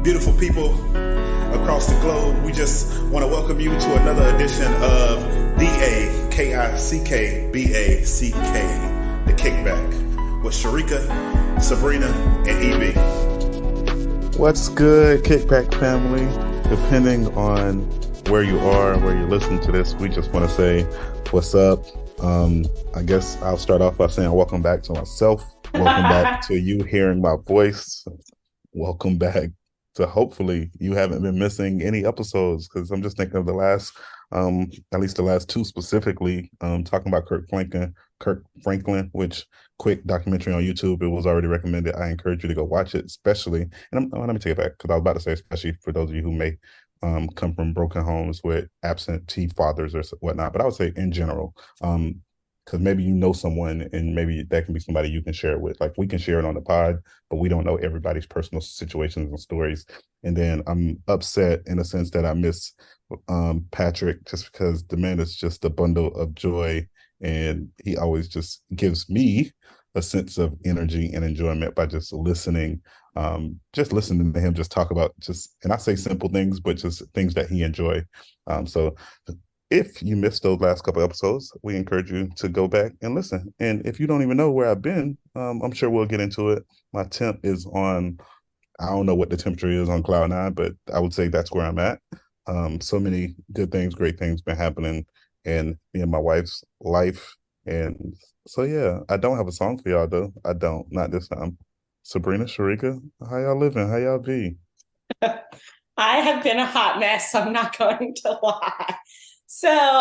beautiful people across the globe. We just want to welcome you to another edition of DAKICKBACK, The Kickback, with Sharika, Sabrina, and Evie. What's good, Kickback family? Depending on where you are, where you're listening to this, we just want to say what's up. I guess I'll start off by saying welcome back to myself. Welcome back to you hearing my voice. Welcome back to hopefully you haven't been missing any episodes, because I'm just thinking of the last, at least the last two specifically, talking about Kirk Franklin, which quick documentary on YouTube. It was already recommended. I encourage you to go watch it, especially, and let me take it back, because I was about to say especially for those of you who may come from broken homes with absentee fathers or whatnot, but I would say in general, because maybe you know someone and maybe that can be somebody you can share it with. Like, we can share it on the pod, but we don't know everybody's personal situations and stories. And then I'm upset in a sense that I miss Patrick, just because the man is just a bundle of joy, and he always just gives me a sense of energy and enjoyment by just listening to him just talk about and I say simple things, but just things that he enjoy. So if you missed those last couple episodes, we encourage you to go back and listen. And if you don't even know where I've been, I'm sure we'll get into it. My temp is on, I don't know what the temperature is on cloud nine, but I would say that's where I'm at. So many good things, great things been happening in me and my wife's life. And so, yeah, I don't have a song for y'all, though. I don't, not this time. Sabrina, Sharika, how y'all living? How y'all be? I have been a hot mess, I'm not going to lie. So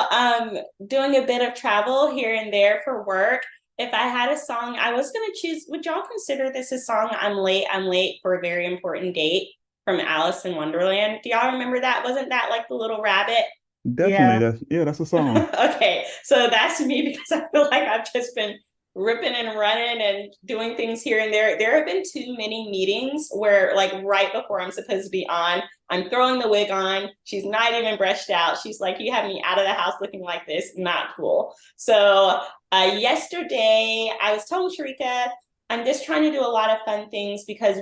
doing a bit of travel here and there for work. If I had a song, I was going to choose, would y'all consider this a song, I'm late for a very important date, from Alice in Wonderland? Do y'all remember that? Wasn't that like the little rabbit? Definitely. Yeah. That's a song. Okay, so that's me, because I feel like I've just been ripping and running and doing things here and there. There have been too many meetings where, like, right before I'm supposed to be on, I'm throwing the wig on. She's not even brushed out. She's like, you have me out of the house looking like this. Not cool. So yesterday I was telling Sharika, I'm just trying to do a lot of fun things, because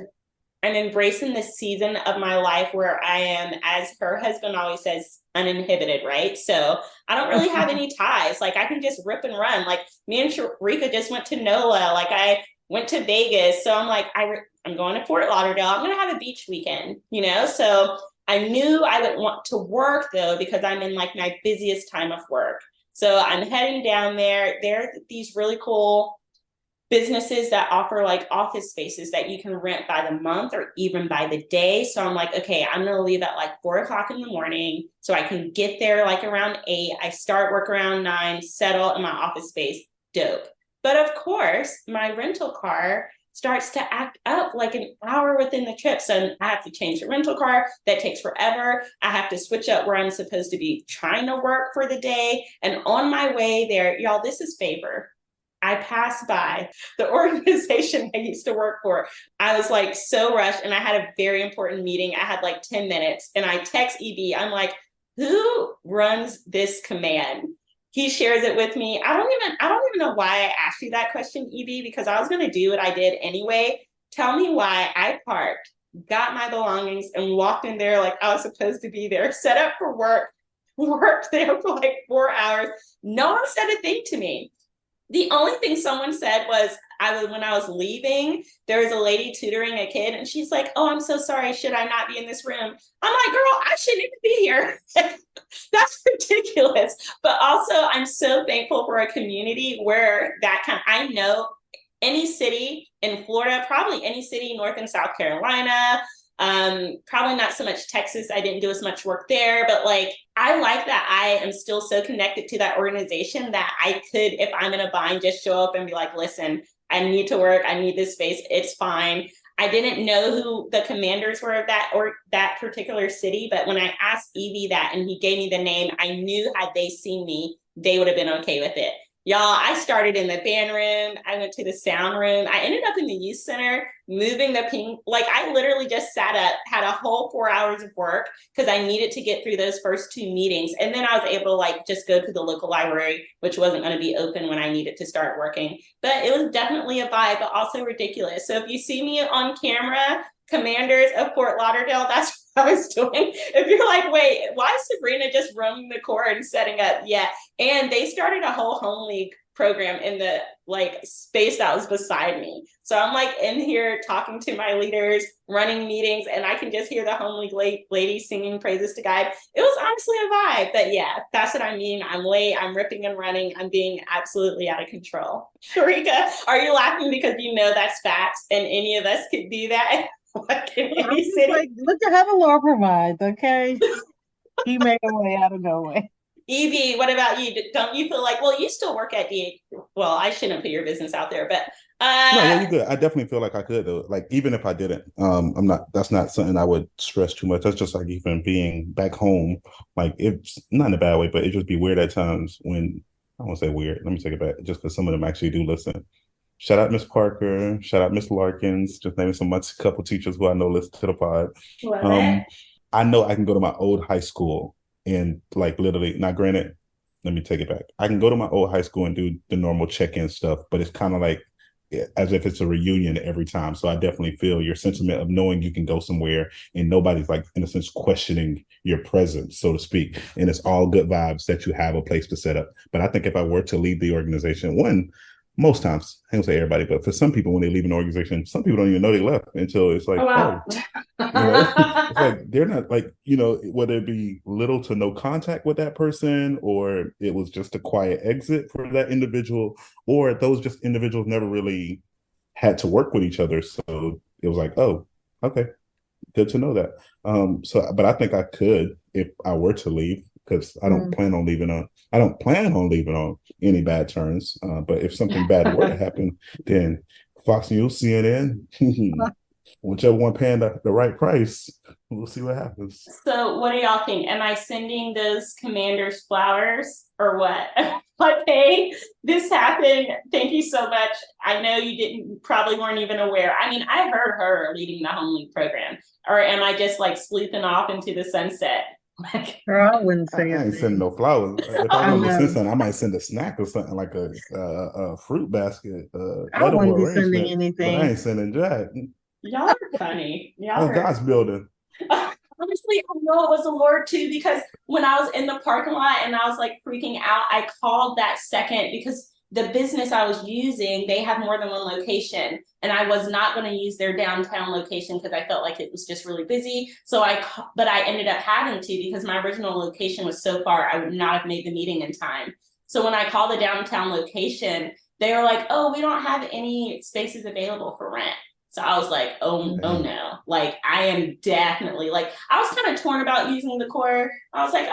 I'm embracing this season of my life where I am, as her husband always says, uninhibited, right? So I don't really have any ties. Like, I can just rip and run. Like, me and Sharika just went to NOLA. Like, I went to Vegas. So I'm like, I'm going to Fort Lauderdale. I'm going to have a beach weekend, you know? So I knew I would want to work, though, because I'm in like my busiest time of work. So I'm heading down there. There are these really cool businesses that offer like office spaces that you can rent by the month or even by the day. So I'm like, okay, I'm going to leave at like 4:00 in the morning so I can get there like around 8. I start work around 9, settle in my office space. Dope. But of course, my rental car starts to act up like an hour within the trip. So I have to change the rental car. That takes forever. I have to switch up where I'm supposed to be trying to work for the day. And on my way there, y'all, this is favor. I passed by the organization I used to work for. I was like so rushed, and I had a very important meeting. I had like 10 minutes, and I text EB. I'm like, who runs this command? He shares it with me. I don't even know why I asked you that question, EB, because I was going to do what I did anyway. Tell me why I parked, got my belongings, and walked in there like I was supposed to be there, set up for work, worked there for like 4 hours. No one said a thing to me. The only thing someone said was, when I was leaving, there was a lady tutoring a kid, and she's like, oh, I'm so sorry. Should I not be in this room? I'm like, girl, I shouldn't even be here. That's ridiculous. But also, I'm so thankful for a community where I know any city in Florida, probably any city, North and South Carolina, probably not so much Texas. I didn't do as much work there, but like, I like that I am still so connected to that organization that I could, if I'm in a bind, just show up and be like, listen, I need to work. I need this space. It's fine. I didn't know who the commanders were of that particular city, but when I asked Evie that and he gave me the name, I knew had they seen me, they would have been okay with it. Y'all, I started in the band room. I went to the sound room. I ended up in the youth center, moving the ping. Like, I literally just sat up, had a whole 4 hours of work because I needed to get through those first 2 meetings. And then I was able to like just go to the local library, which wasn't going to be open when I needed to start working. But it was definitely a vibe, but also ridiculous. So if you see me on camera, Commanders of Fort Lauderdale. That's what I was doing. If you're like, wait, why is Sabrina just roaming the court and setting up? Yeah. And they started a whole home league program in the like space that was beside me. So I'm like in here talking to my leaders, running meetings, and I can just hear the home league ladies singing praises to God. It was honestly a vibe. But yeah, that's what I mean. I'm late, I'm ripping and running, I'm being absolutely out of control. Sharika, are you laughing because you know that's facts and any of us could do that? Like in any city? Like, look at how the Lord provides, okay? He made a way out of no way. Evie, what about you? Don't you feel like, well, you still work at DH? Well, I shouldn't put your business out there, but No, yeah, you good. I definitely feel like I could though. Like even if I didn't, I'm not. That's not something I would stress too much. That's just like even being back home. Like it's not in a bad way, but it just be weird at times when I won't say weird. Let me take it back, just because some of them actually do listen. Shout out Miss Parker. Shout out Miss Larkins. Just naming some much couple teachers who I know listen to the pod. love it. I know I can go to my old high school and like literally. Now, granted, let me take it back. I can go to my old high school and do the normal check-in stuff, but it's kind of like as if it's a reunion every time. So I definitely feel your sentiment of knowing you can go somewhere and nobody's like, in a sense, questioning your presence, so to speak. And it's all good vibes that you have a place to set up. But I think if I were to leave the organization, most times, I don't say everybody, but for some people, when they leave an organization, some people don't even know they left until it's like, it's like they're not like, whether it be little to no contact with that person, or it was just a quiet exit for that individual, or those just individuals never really had to work with each other. So it was like, oh, okay, good to know that. But I think I could if I were to leave, because I don't plan on leaving on any bad terms. But if something bad were to happen, then Fox News, CNN, whichever one paying the right price, we'll see what happens. So what do y'all think? Am I sending those commanders flowers or what? Like, hey, this happened. Thank you so much. I know you probably weren't even aware. I mean, I heard her leading the home league program. Or am I just like sleeping off into the sunset? Like, Girl, I wouldn't say I ain't anything. sending no flowers. If I wanted to send something, I might send a snack or something like a fruit basket, I wouldn't be sending arrangement. anything. But I ain't sending jack. y'all are funny. That's God's building. Honestly, I know it was the Lord too, because when I was in the parking lot and I was like freaking out, I called that second because the business I was using, they have more than one location, and I was not going to use their downtown location because I felt like it was just really busy. But I ended up having to, because my original location was so far, I would not have made the meeting in time. So when I called the downtown location, they were like, "Oh, we don't have any spaces available for rent." So I was like, oh no, like I am definitely like, I was kind of torn about using the core. I was like,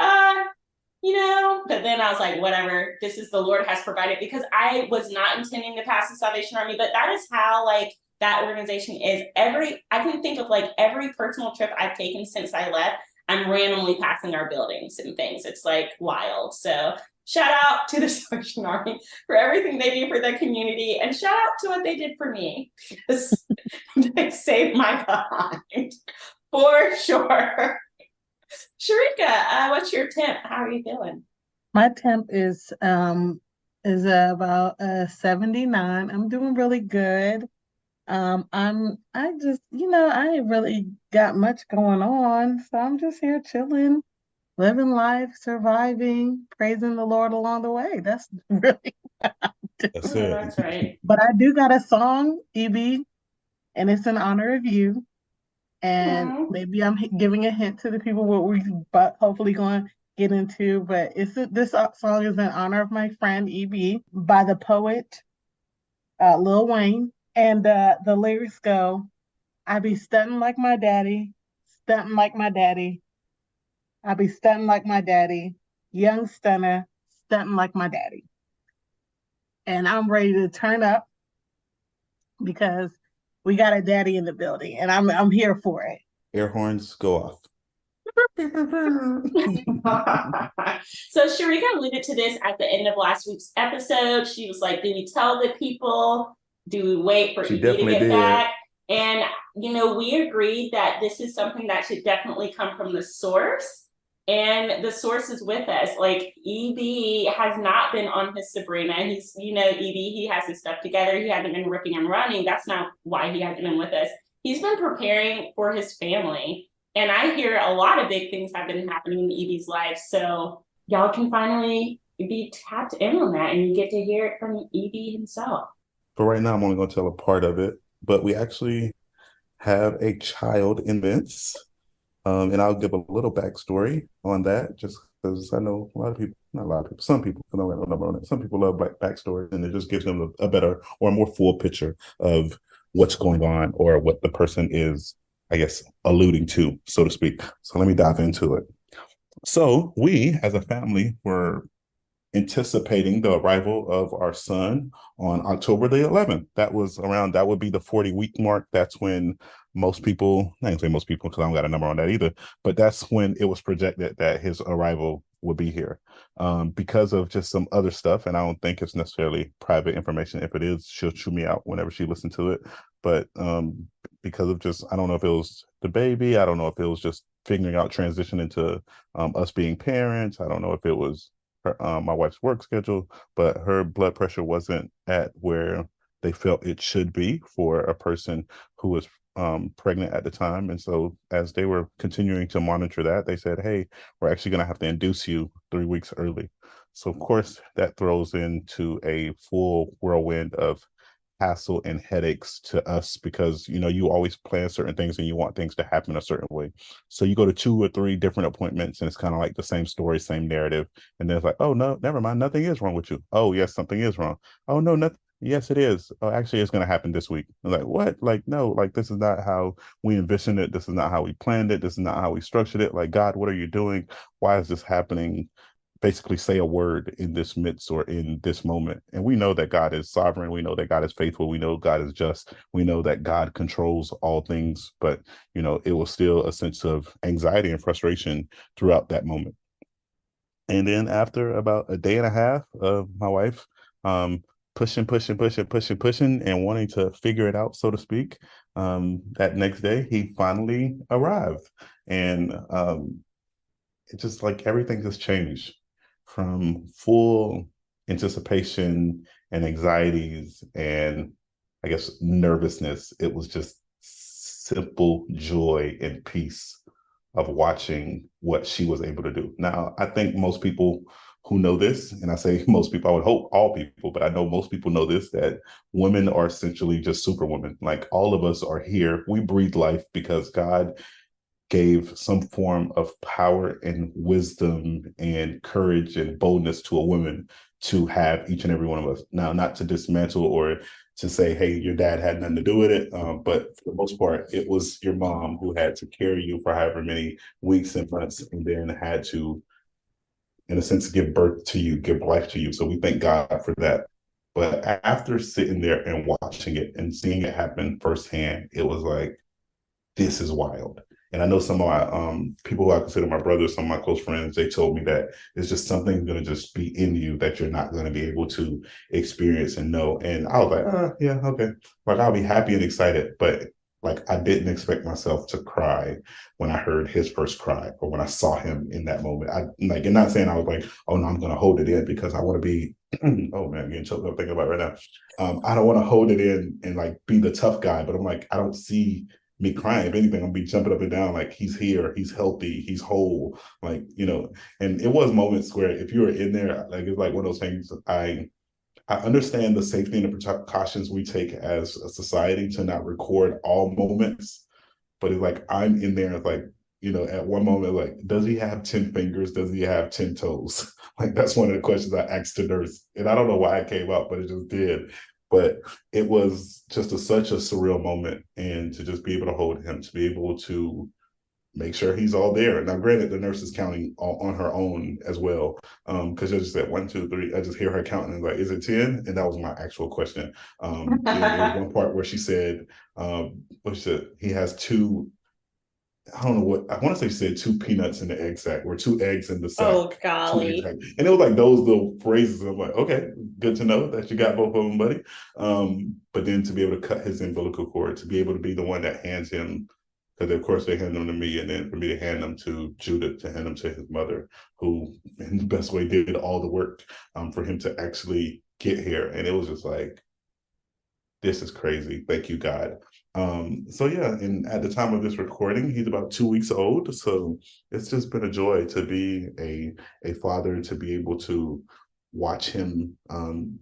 but then I was like, whatever, this is the Lord has provided, because I was not intending to pass the Salvation Army, but that is how like that organization is. I can think of like every personal trip I've taken since I left, I'm randomly passing our buildings and things. It's like wild. So shout out to the Salvation Army for everything they do for the community, and shout out to what they did for me, because they saved my behind for sure. Sharika, what's your temp? How are you feeling? My temp is about 79. I'm doing really good. I just, I ain't really got much going on, so I'm just here chilling, living life, surviving, praising the Lord along the way. That's really what I do. That's it. That's right. But I do got a song, EB, and it's in honor of you. And maybe I'm giving a hint to the people what we hopefully going to get into. But this song is in honor of my friend EB by the poet Lil Wayne. And the lyrics go, "I be stunting like my daddy, stunting like my daddy. I be stunting like my daddy, young stunner, stunting like my daddy." And I'm ready to turn up because we got a daddy in the building, and I'm here for it. Air horns go off. So Sharika alluded to this at the end of last week's episode. She was like, do we tell the people? Do we wait for EB to get back? And, we agreed that this is something that should definitely come from the source. And the source is with us. Like, EB has not been on his Sabrina. He's, EB, he has his stuff together. He hasn't been ripping and running. That's not why he hasn't been with us. he's been preparing for his family. And I hear a lot of big things have been happening in Evie's life. So y'all can finally be tapped in on that and you get to hear it from Evie himself. But right now, I'm only going to tell a part of it. But we actually have a child in this. And I'll give a little backstory on that, just because I know a lot of people, not a lot of people, some people, I don't have no number on it. Some people love backstory, and it just gives them a better or a more full picture of what's going on or what the person is, I guess, alluding to, so to speak. So let me dive into it. So we, as a family, were anticipating the arrival of our son on October the 11th. That would be the 40-week mark. That's when most people, I can't say most people because I don't got a number on that either, but that's when it was projected that his arrival would be here. Because of just some other stuff, and I don't think it's necessarily private information. If it is, she'll chew me out whenever she listens to it. But because of just, I don't know if it was the baby, I don't know if it was just figuring out transition into us being parents. I don't know if it was my wife's work schedule, but her blood pressure wasn't at where they felt it should be for a person who was pregnant at the time. And so as they were continuing to monitor that, they said, hey, we're actually going to have to induce you 3 weeks early. So of course that throws into a full whirlwind of hassle and headaches to us because you always plan certain things and you want things to happen a certain way. So you go to 2 or 3 different appointments and it's kind of like the same story, same narrative, and then it's like, oh no, never mind, nothing is wrong with you. Oh yes, something is wrong. Oh no, nothing. Yes, it is. Oh, actually, it's going to happen this week. I'm like, what? Like, no, like this is not how we envisioned it. This is not how we planned it. This is not how we structured it. Like, God, what are you doing? Why is this happening? Basically say a word in this midst or in this moment. And we know that God is sovereign. We know that God is faithful. We know God is just. We know that God controls all things. But, it was still a sense of anxiety and frustration throughout that moment. And then after about a day and a half of my wife pushing, and wanting to figure it out, so to speak, that next day, he finally arrived. And it just like everything just changed from full anticipation and anxieties and I guess nervousness. It was just simple joy and peace of watching what she was able to do. Now, I think most people who know this, and I say most people, I would hope all people, but I know most people know this, that women are essentially just superwomen. Like all of us are here. We breathe life because God gave some form of power and wisdom and courage and boldness to a woman to have each and every one of us. Now, not to dismantle or to say, hey, your dad had nothing to do with it. But for the most part, it was your mom who had to carry you for however many weeks and months and then had to, in a sense, give birth to you, give life to you. So we thank God for that. But after sitting there and watching it and seeing it happen firsthand, it was like, this is wild. And I know some of my people who I consider my brothers, some of my close friends, they told me that it's just something going to just be in you that you're not going to be able to experience and know. And I was like, yeah, okay. Like I'll be happy and excited, but like I didn't expect myself to cry when I heard his first cry or when I saw him in that moment. I like, and not saying I was like, oh no, I'm going to hold it in because I want to be, oh man, I'm getting choked up thinking about it right now. I don't want to hold it in and like be the tough guy, but I'm like, I don't see me crying. If anything, I'll be jumping up and down like he's here, he's healthy, he's whole. Like, and it was moments where if you were in there, like it's like one of those things. I understand the safety and the precautions we take as a society to not record all moments, but it's like I'm in there like, at one moment, like, does he have 10 fingers? Does he have 10 toes? Like that's one of the questions I asked the nurse. And I don't know why it came up, but it just did. But it was just such a surreal moment. And to just be able to hold him, to be able to make sure he's all there. Now, granted, the nurse is counting on her own as well. Because I just said 1, 2, 3. I just hear her counting and like, is it 10? And that was my actual question. There was one part where she said, he has 2. I don't know what I want to say. She said 2 peanuts in the egg sack or 2 eggs in the sack. Oh golly! And it was like those little phrases. I'm like, okay, good to know that you got both of them, buddy. But then to be able to cut his umbilical cord, to be able to be the one that hands him, because of course they hand them to me, and then for me to hand them to Judith, to hand them to his mother, who in the best way did all the work for him to actually get here. And it was just like, this is crazy. Thank you, God. So yeah, and at the time of this recording, he's about 2 weeks old. So it's just been a joy to be a father, to be able to watch him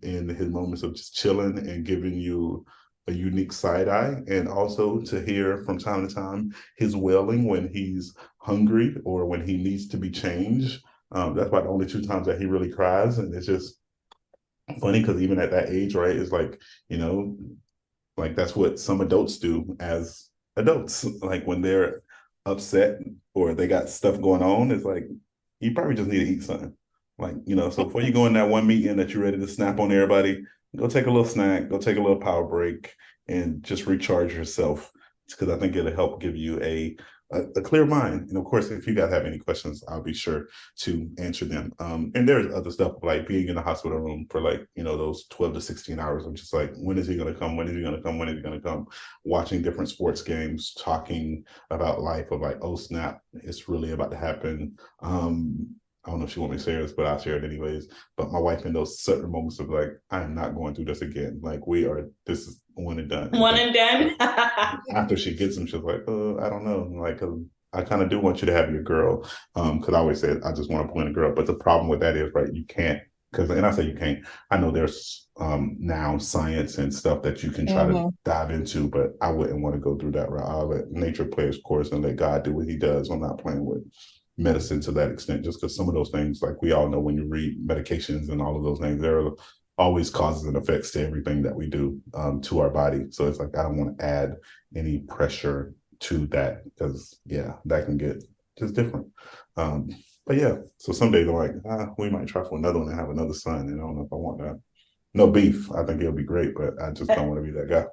in his moments of just chilling and giving you a unique side eye, and also to hear from time to time his wailing when he's hungry or when he needs to be changed. That's about the only two times that he really cries, and it's just funny because even at that age, right, it's like, you know, like that's what some adults do as adults. Like when they're upset or they got stuff going on, it's like you probably just need to eat something. Like, so before you go in that one meeting that you're ready to snap on everybody, go take a little snack, go take a little power break, and just recharge yourself. Because I think it'll help give you a clear mind. And of course, if you guys have any questions, I'll be sure to answer them. And there's other stuff like being in the hospital room for like, those 12 to 16 hours. I'm just like, when is he going to come? When is he going to come? When is he going to come? Watching different sports games, talking about life of like, oh snap, it's really about to happen. I don't know if she want me to share this, but I'll share it anyways. But my wife in those certain moments of like, I am not going through this again. Like this is one and done. One and done. After she gets them, she's like, I don't know. Like, I kind of do want you to have your girl. Because I always said, I just want to point a girl. But the problem with that is, right, you can't, and I say you can't, I know there's now science and stuff that you can try to dive into, but I wouldn't want to go through that route. I'll let nature play its course and let God do what he does. I'm not playing with medicine to that extent, just because some of those things, like we all know when you read medications and all of those things, there are always causes and effects to everything that we do to our body. So it's like, I don't want to add any pressure to that because, yeah, that can get just different. But yeah, so some days I'm like, we might try for another one and have another son. And I don't know if I want that. No beef. I think it'll be great, but I just don't want to be that guy.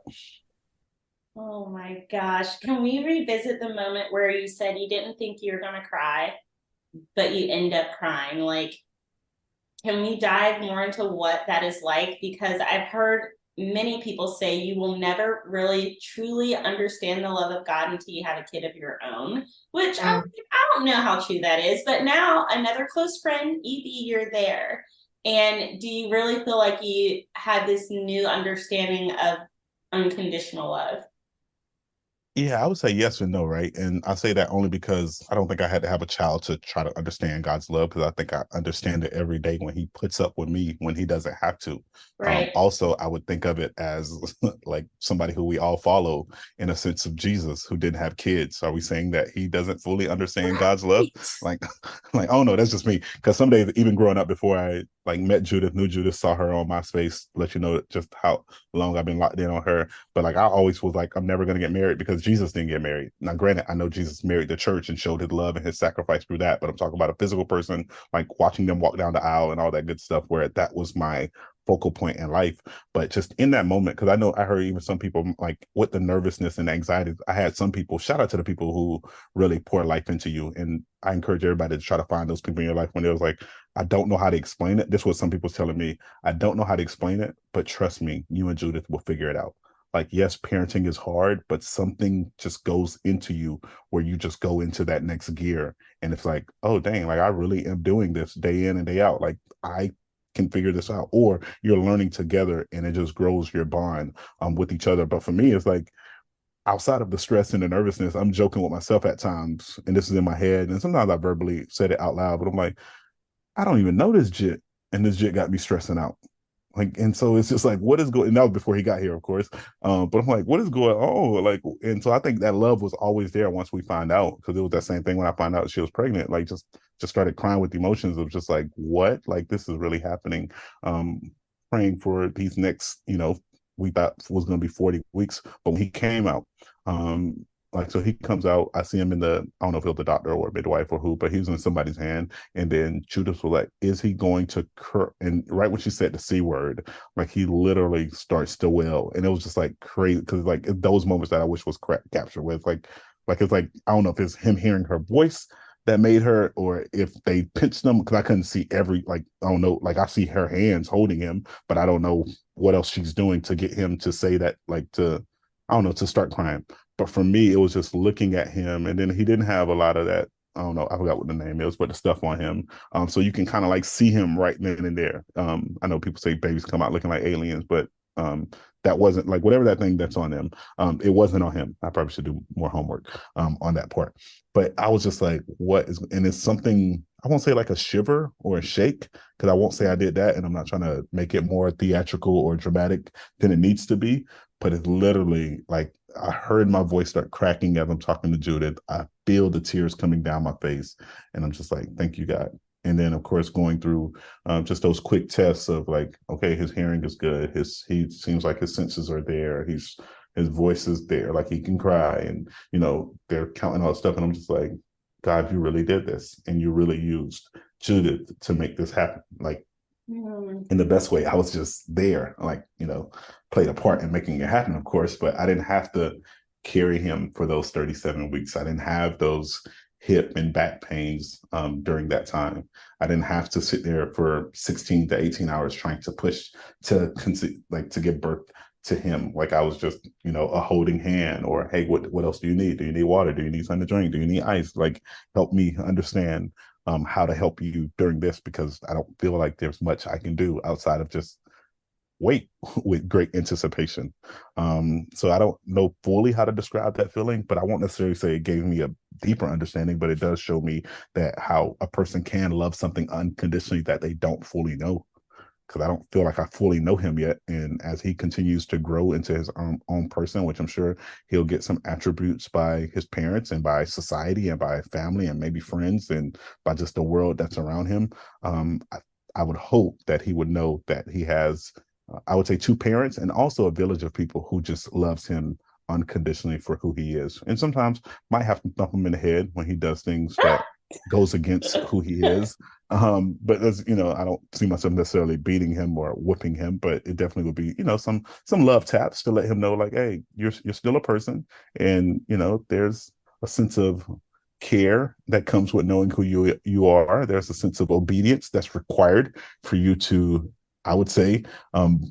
Oh my gosh. Can we revisit the moment where you said you didn't think you were going to cry, but you end up crying? Like, can we dive more into what that is like? Because I've heard many people say you will never really truly understand the love of God until you have a kid of your own, which I don't know how true that is. But now another close friend, Evie, you're there. And do you really feel like you have this new understanding of unconditional love? Yeah, I would say yes and no, right? And I say that only because I don't think I had to have a child to try to understand God's love, because I think I understand it every day when he puts up with me when he doesn't have to. Right. Also, I would think of it as like somebody who we all follow in a sense of Jesus, who didn't have kids. Are we saying that he doesn't fully understand God's love? Like, oh no, that's just me. Because some days, even growing up, before I like met Judith, knew Judith, saw her on MySpace, let you know just how long I've been locked in on her. But like, I always was like, I'm never going to get married because Jesus didn't get married. Now, granted, I know Jesus married the church and showed his love and his sacrifice through that, but I'm talking about a physical person, like watching them walk down the aisle and all that good stuff, where that was my focal point in life. But just in that moment, because I know I heard even some people like with the nervousness and anxiety, I had some people, shout out to the people who really pour life into you. And I encourage everybody to try to find those people in your life when it was like, I don't know how to explain it. This was some people telling me, I don't know how to explain it, but trust me, you and Judith will figure it out. Like, yes, parenting is hard, but something just goes into you where you just go into that next gear. And it's like, oh, dang, like I really am doing this day in and day out. Like I can figure this out. Or you're learning together and it just grows your bond with each other. But for me, it's like, outside of the stress and the nervousness, I'm joking with myself at times. And this is in my head. And sometimes I verbally said it out loud, but I'm like, I don't even know this jit. And this jit got me stressing out. Like, and so it's just like, what is going, and that was before he got here, of course. But I'm like, what is going on? Like, and so I think that love was always there once we find out, because it was that same thing when I found out she was pregnant, like just started crying with emotions of just like, what? Like, this is really happening. Praying for these next, we thought was going to be 40 weeks, but when he came out, like, so he comes out, I see him in I don't know if it was the doctor or midwife or who, but he was in somebody's hand. And then Judith was like, is he going to and right when she said the C word, like he literally starts to wail. And it was just like crazy, because like those moments that I wish was captured with it's like, I don't know if it's him hearing her voice that made her, or if they pinched them, because I couldn't see I don't know, like I see her hands holding him, but I don't know what else she's doing to get him to say that, like to, I don't know, to start crying. But for me, it was just looking at him, and then he didn't have a lot of that. I don't know, I forgot what the name is, but the stuff on him. So you can kind of like see him right then and there. I know people say babies come out looking like aliens, but That wasn't like whatever that thing that's on them. It wasn't on him. I probably should do more homework on that part. But I was just like, what is, and it's something, I won't say like a shiver or a shake, because I won't say I did that. And I'm not trying to make it more theatrical or dramatic than it needs to be. But it's literally like I heard my voice start cracking as I'm talking to Judith. I feel the tears coming down my face. And I'm just like, thank you, God. And then, of course, going through just those quick tests of like, okay, his hearing is good. He seems like his senses are there. His voice is there. Like he can cry, and they're counting all that stuff. And I'm just like, God, you really did this, and you really used Judith to make this happen. Like in the best way. I was just there, like played a part in making it happen, of course. But I didn't have to carry him for those 37 weeks. I didn't have those hip and back pains during that time. I didn't have to sit there for 16 to 18 hours trying to push to give birth to him. Like I was just, a holding hand, or, hey, what else do you need? Do you need water? Do you need something to drink? Do you need ice? Like, help me understand how to help you during this, because I don't feel like there's much I can do outside of just wait with great anticipation. So I don't know fully how to describe that feeling, but I won't necessarily say it gave me a deeper understanding, but it does show me that how a person can love something unconditionally that they don't fully know, because I don't feel like I fully know him yet. And as he continues to grow into his own person, which I'm sure he'll get some attributes by his parents and by society and by family and maybe friends and by just the world that's around him, I would hope that he would know that he has I would say 2 parents and also a village of people who just loves him unconditionally for who he is. And sometimes might have to thump him in the head when he does things that goes against who he is. But as I don't see myself necessarily beating him or whooping him, but it definitely would be, some love taps to let him know, like, hey, you're still a person, and there's a sense of care that comes with knowing who you are. There's a sense of obedience that's required for you to, I would say,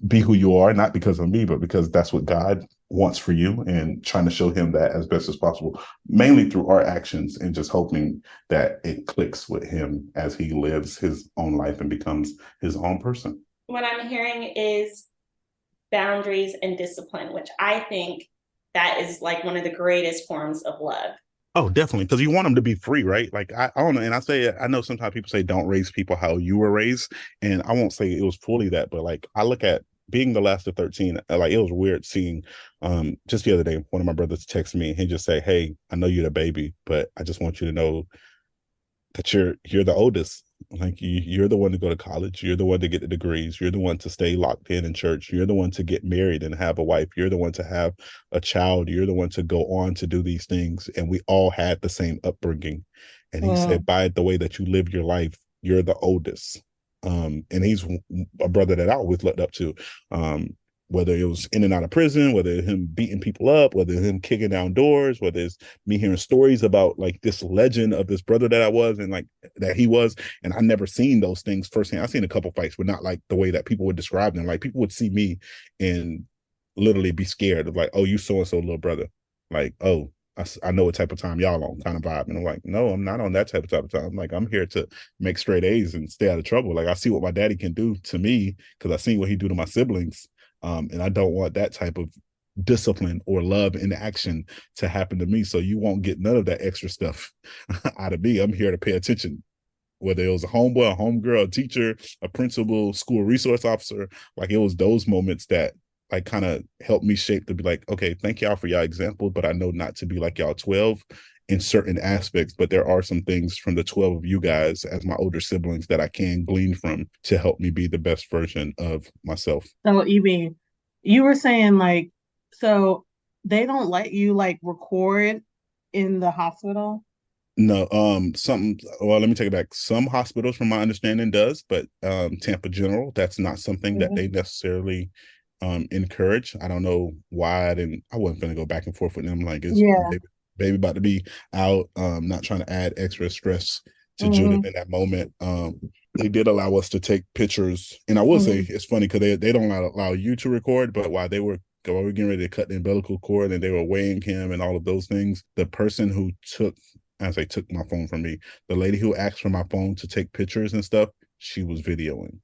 be who you are, not because of me, but because that's what God wants for you, and trying to show him that as best as possible, mainly through our actions, and just hoping that it clicks with him as he lives his own life and becomes his own person. What I'm hearing is boundaries and discipline, which I think that is like one of the greatest forms of love. Oh, definitely. Because you want them to be free, right? Like, I don't know. And I know sometimes people say don't raise people how you were raised. And I won't say it was fully that, but like, I look at being the last of 13, like it was weird seeing, just the other day, one of my brothers texted me and he just say, hey, I know you're the baby, but I just want you to know that you're the oldest. Like you're the one to go to college. You're the one to get the degrees. You're the one to stay locked in church. You're the one to get married and have a wife. You're the one to have a child. You're the one to go on to do these things. And we all had the same upbringing. And he said, by the way that you live your life, you're the oldest. And he's a brother that I always looked up to. Whether it was in and out of prison, whether him beating people up, whether him kicking down doors, whether it's me hearing stories about like this legend of this brother that I was and like that he was, and I never seen those things firsthand. I've seen a couple fights, but not like the way that people would describe them. Like people would see me and literally be scared of like, oh, you so-and-so little brother. Like, oh, I know what type of time y'all on kind of vibe. And I'm like, no, I'm not on that type of time. Like, I'm here to make straight A's and stay out of trouble. Like I see what my daddy can do to me because I seen what he do to my siblings. And I don't want that type of discipline or love in action to happen to me. So you won't get none of that extra stuff out of me. I'm here to pay attention. Whether it was a homeboy, a homegirl, a teacher, a principal, school resource officer, like it was those moments that like kind of helped me shape to be like, okay, thank y'all for y'all example, but I know not to be like y'all 12 in certain aspects, but there are some things from the 12 of you guys as my older siblings that I can glean from to help me be the best version of myself. So, Evie, you were saying like, so they don't let you like record in the hospital? No, well, let me take it back. Some hospitals, from my understanding, does, but Tampa General, that's not something that they necessarily encourage. I don't know why I wasn't gonna go back and forth with them. Like, it's baby about to be out, not trying to add extra stress to Judith in that moment. They did allow us to take pictures, and I will say it's funny because they don't allow you to record, but while we were getting ready to cut the umbilical cord and they were weighing him and all of those things, the person who took my phone from me, the lady who asked for my phone to take pictures and stuff, she was videoing.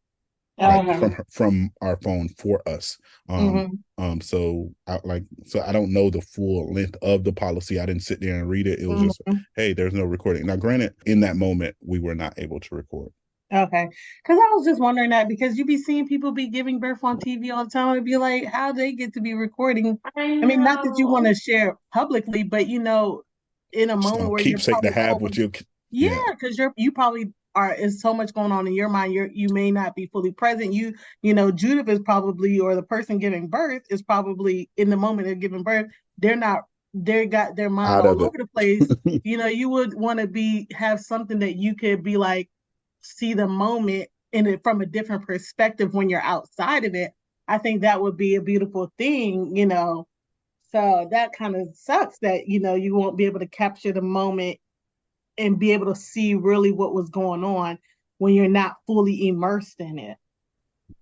like Okay. from our phone for us. So I don't know the full length of the policy. I didn't sit there and read it. It was just, hey, there's no recording. Now, granted, in that moment, we were not able to record. Okay. Because I was just wondering that because you be seeing people be giving birth on TV all the time. It'd be like, how they get to be recording? I I mean, not that you want know. to share publicly, but in a Just moment on where you're keepsake to probably have what overly, you, yeah, yeah, because you probably are, is so much going on in your mind. You may not be fully present. Judith is probably, or the person giving birth is probably in the moment of giving birth. They're not, they got their mind out of all it. over the place. You would want to have something that you could be like, see the moment in it from a different perspective when you're outside of it. I think that would be a beautiful thing. So that kind of sucks that, you won't be able to capture the moment and be able to see really what was going on when you're not fully immersed in it.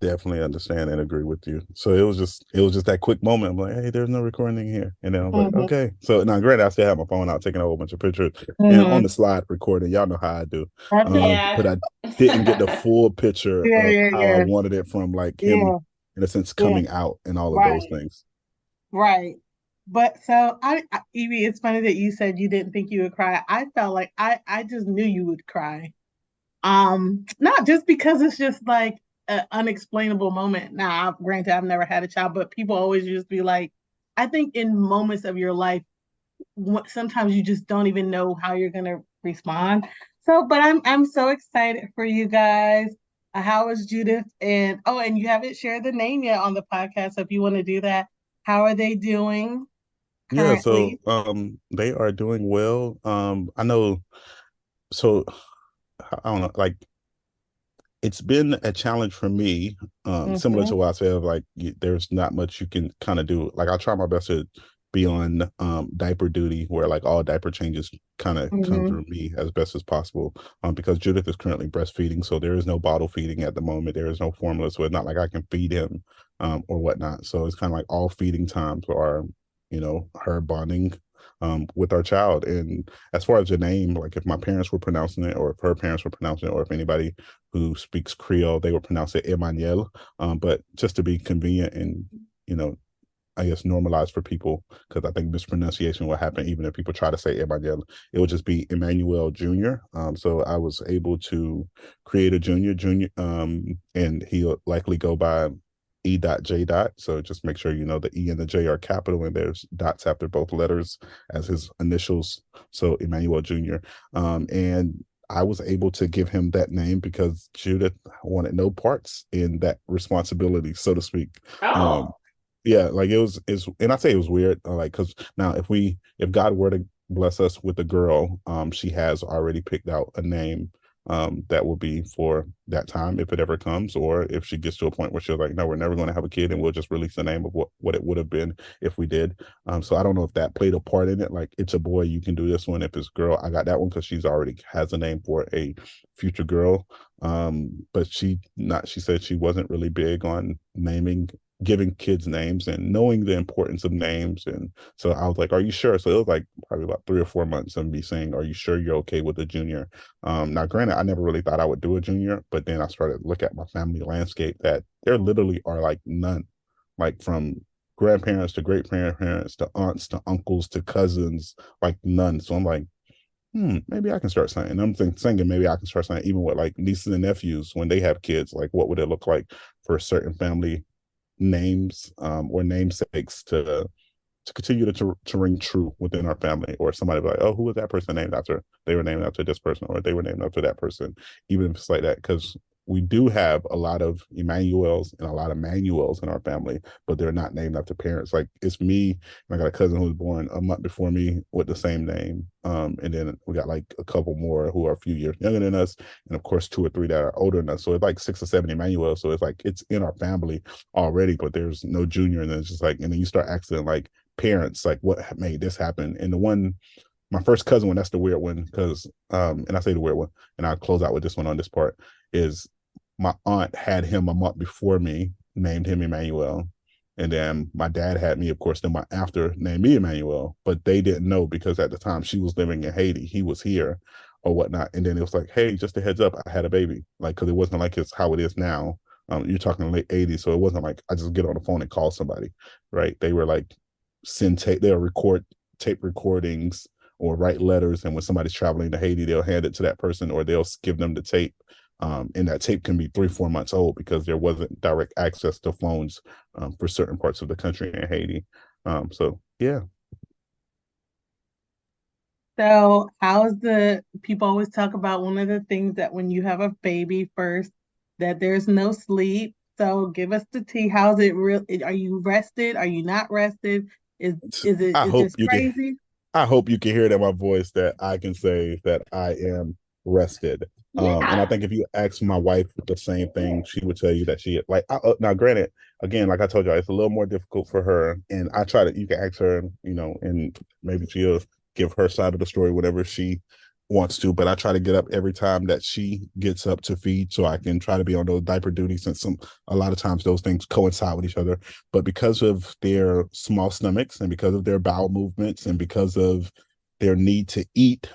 Definitely understand and agree with you. So it was just that quick moment. I'm like, hey, there's no recording here. And then I was like, Mm-hmm. okay. So now granted, I still have my phone out taking a whole bunch of pictures and on Mm-hmm. the slide recording. Y'all know how I do. Okay. But Yeah. I didn't get the full picture Yeah, of yeah, how I yeah, wanted it from like him yeah, in a sense yeah. coming out and all of those Right, things. right. But so Evie, it's funny that you said you didn't think you would cry. I felt like I just knew you would cry. Not just because it's just like an unexplainable moment. Now, granted, I've never had a child, but people always just be like, I think in moments of your life, sometimes you just don't even know how you're gonna respond. So, but I'm so excited for you guys. How is Judith? And you haven't shared the name yet on the podcast. So if you want to do that, how are they doing Yeah, so currently? they are doing well. I know, so I don't know, like it's been a challenge for me, similar Mm-hmm. to what I said, like there's not much you can kind of do. Like I try my best to be on diaper duty, where like all diaper changes kind of come Mm-hmm. through me as best as possible. Because Judith is currently breastfeeding, so there is no bottle feeding at the moment. There is no formula, so it's not like I can feed him or whatnot. So it's kind of like all feeding times are, her bonding with our child. And as far as the name, like if my parents were pronouncing it, or if her parents were pronouncing it, or if anybody who speaks Creole, they would pronounce it Emmanuel. But just to be convenient and, I guess normalized for people, because I think mispronunciation will happen even if people try to say Emmanuel. It would just be Emmanuel Jr. So I was able to create a junior, and he'll likely go by E.J. So just make sure the E and the J are capital and there's dots after both letters as his initials. So Emmanuel Jr. And I was able to give him that name because Judith wanted no parts in that responsibility, so to speak. Um, Oh. yeah, like and I say it was weird, like because now if God were to bless us with a girl, she has already picked out a name that will be for that time if it ever comes, or if she gets to a point where she's like, no, we're never going to have a kid, and we'll just release the name of what it would have been if we did. So I don't know if that played a part in it. Like, it's a boy, you can do this one. If it's girl, I got that one because she's already has a name for a future girl. But she said she wasn't really big on giving kids names and knowing the importance of names. And so I was like, are you sure? So it was like probably about 3 or 4 months of me saying, are you sure you're okay with a junior? Now granted, I never really thought I would do a junior, but then I started to look at my family landscape that there literally are like none, like from grandparents to great grandparents to aunts to uncles to cousins, like none. So I'm like, maybe I can start saying. I'm thinking maybe I can start saying even with like nieces and nephews when they have kids, like what would it look like for certain family names, or namesakes to continue to ring true within our family, or somebody be like, oh, who was that person named after? They were named after this person, or they were named after that person, even if it's like that. Because we do have a lot of Emmanuels and a lot of Manuels in our family, but they're not named after parents. Like, it's me, and I got a cousin who was born a month before me with the same name. And then we got like a couple more who are a few years younger than us, and of course 2 or 3 that are older than us. So it's like 6 or 7 Emmanuel. So it's like it's in our family already, but there's no junior. And then it's just like, and then you start asking like parents, like, what made this happen? And my first cousin one, that's the weird one, because and I say the weird one, and I'll close out with this one on this part, is my aunt had him a month before me, named him Emmanuel. And then my dad had me, of course, then my after named me Emmanuel, but they didn't know because at the time she was living in Haiti, he was here or whatnot. And then it was like, hey, just a heads up, I had a baby. Like, because it wasn't like it's how it is now. You're talking late 80s, so it wasn't like I just get on the phone and call somebody, right? They were like send tape, they'll record tape recordings or write letters, and when somebody's traveling to Haiti, they'll hand it to that person or they'll give them the tape. And that tape can be 3-4 months old because there wasn't direct access to phones for certain parts of the country in Haiti. So yeah. So, how's the people always talk about one of the things that when you have a baby first, that there's no sleep. So, give us the tea. How's it real? Are you rested? Are you not rested? Is I it hope just you can crazy? I hope you can hear it in my voice that I can say that I am rested. And I Yeah. think if you ask my wife the same thing, she would tell you that she like. Now, granted, again, like I told you, it's a little more difficult for her. And I try to. You can ask her, and maybe she'll give her side of the story, whatever she wants to. But I try to get up every time that she gets up to feed, so I can try to be on those diaper duties. Since a lot of times those things coincide with each other. But because of their small stomachs and because of their bowel movements and because of their need to eat,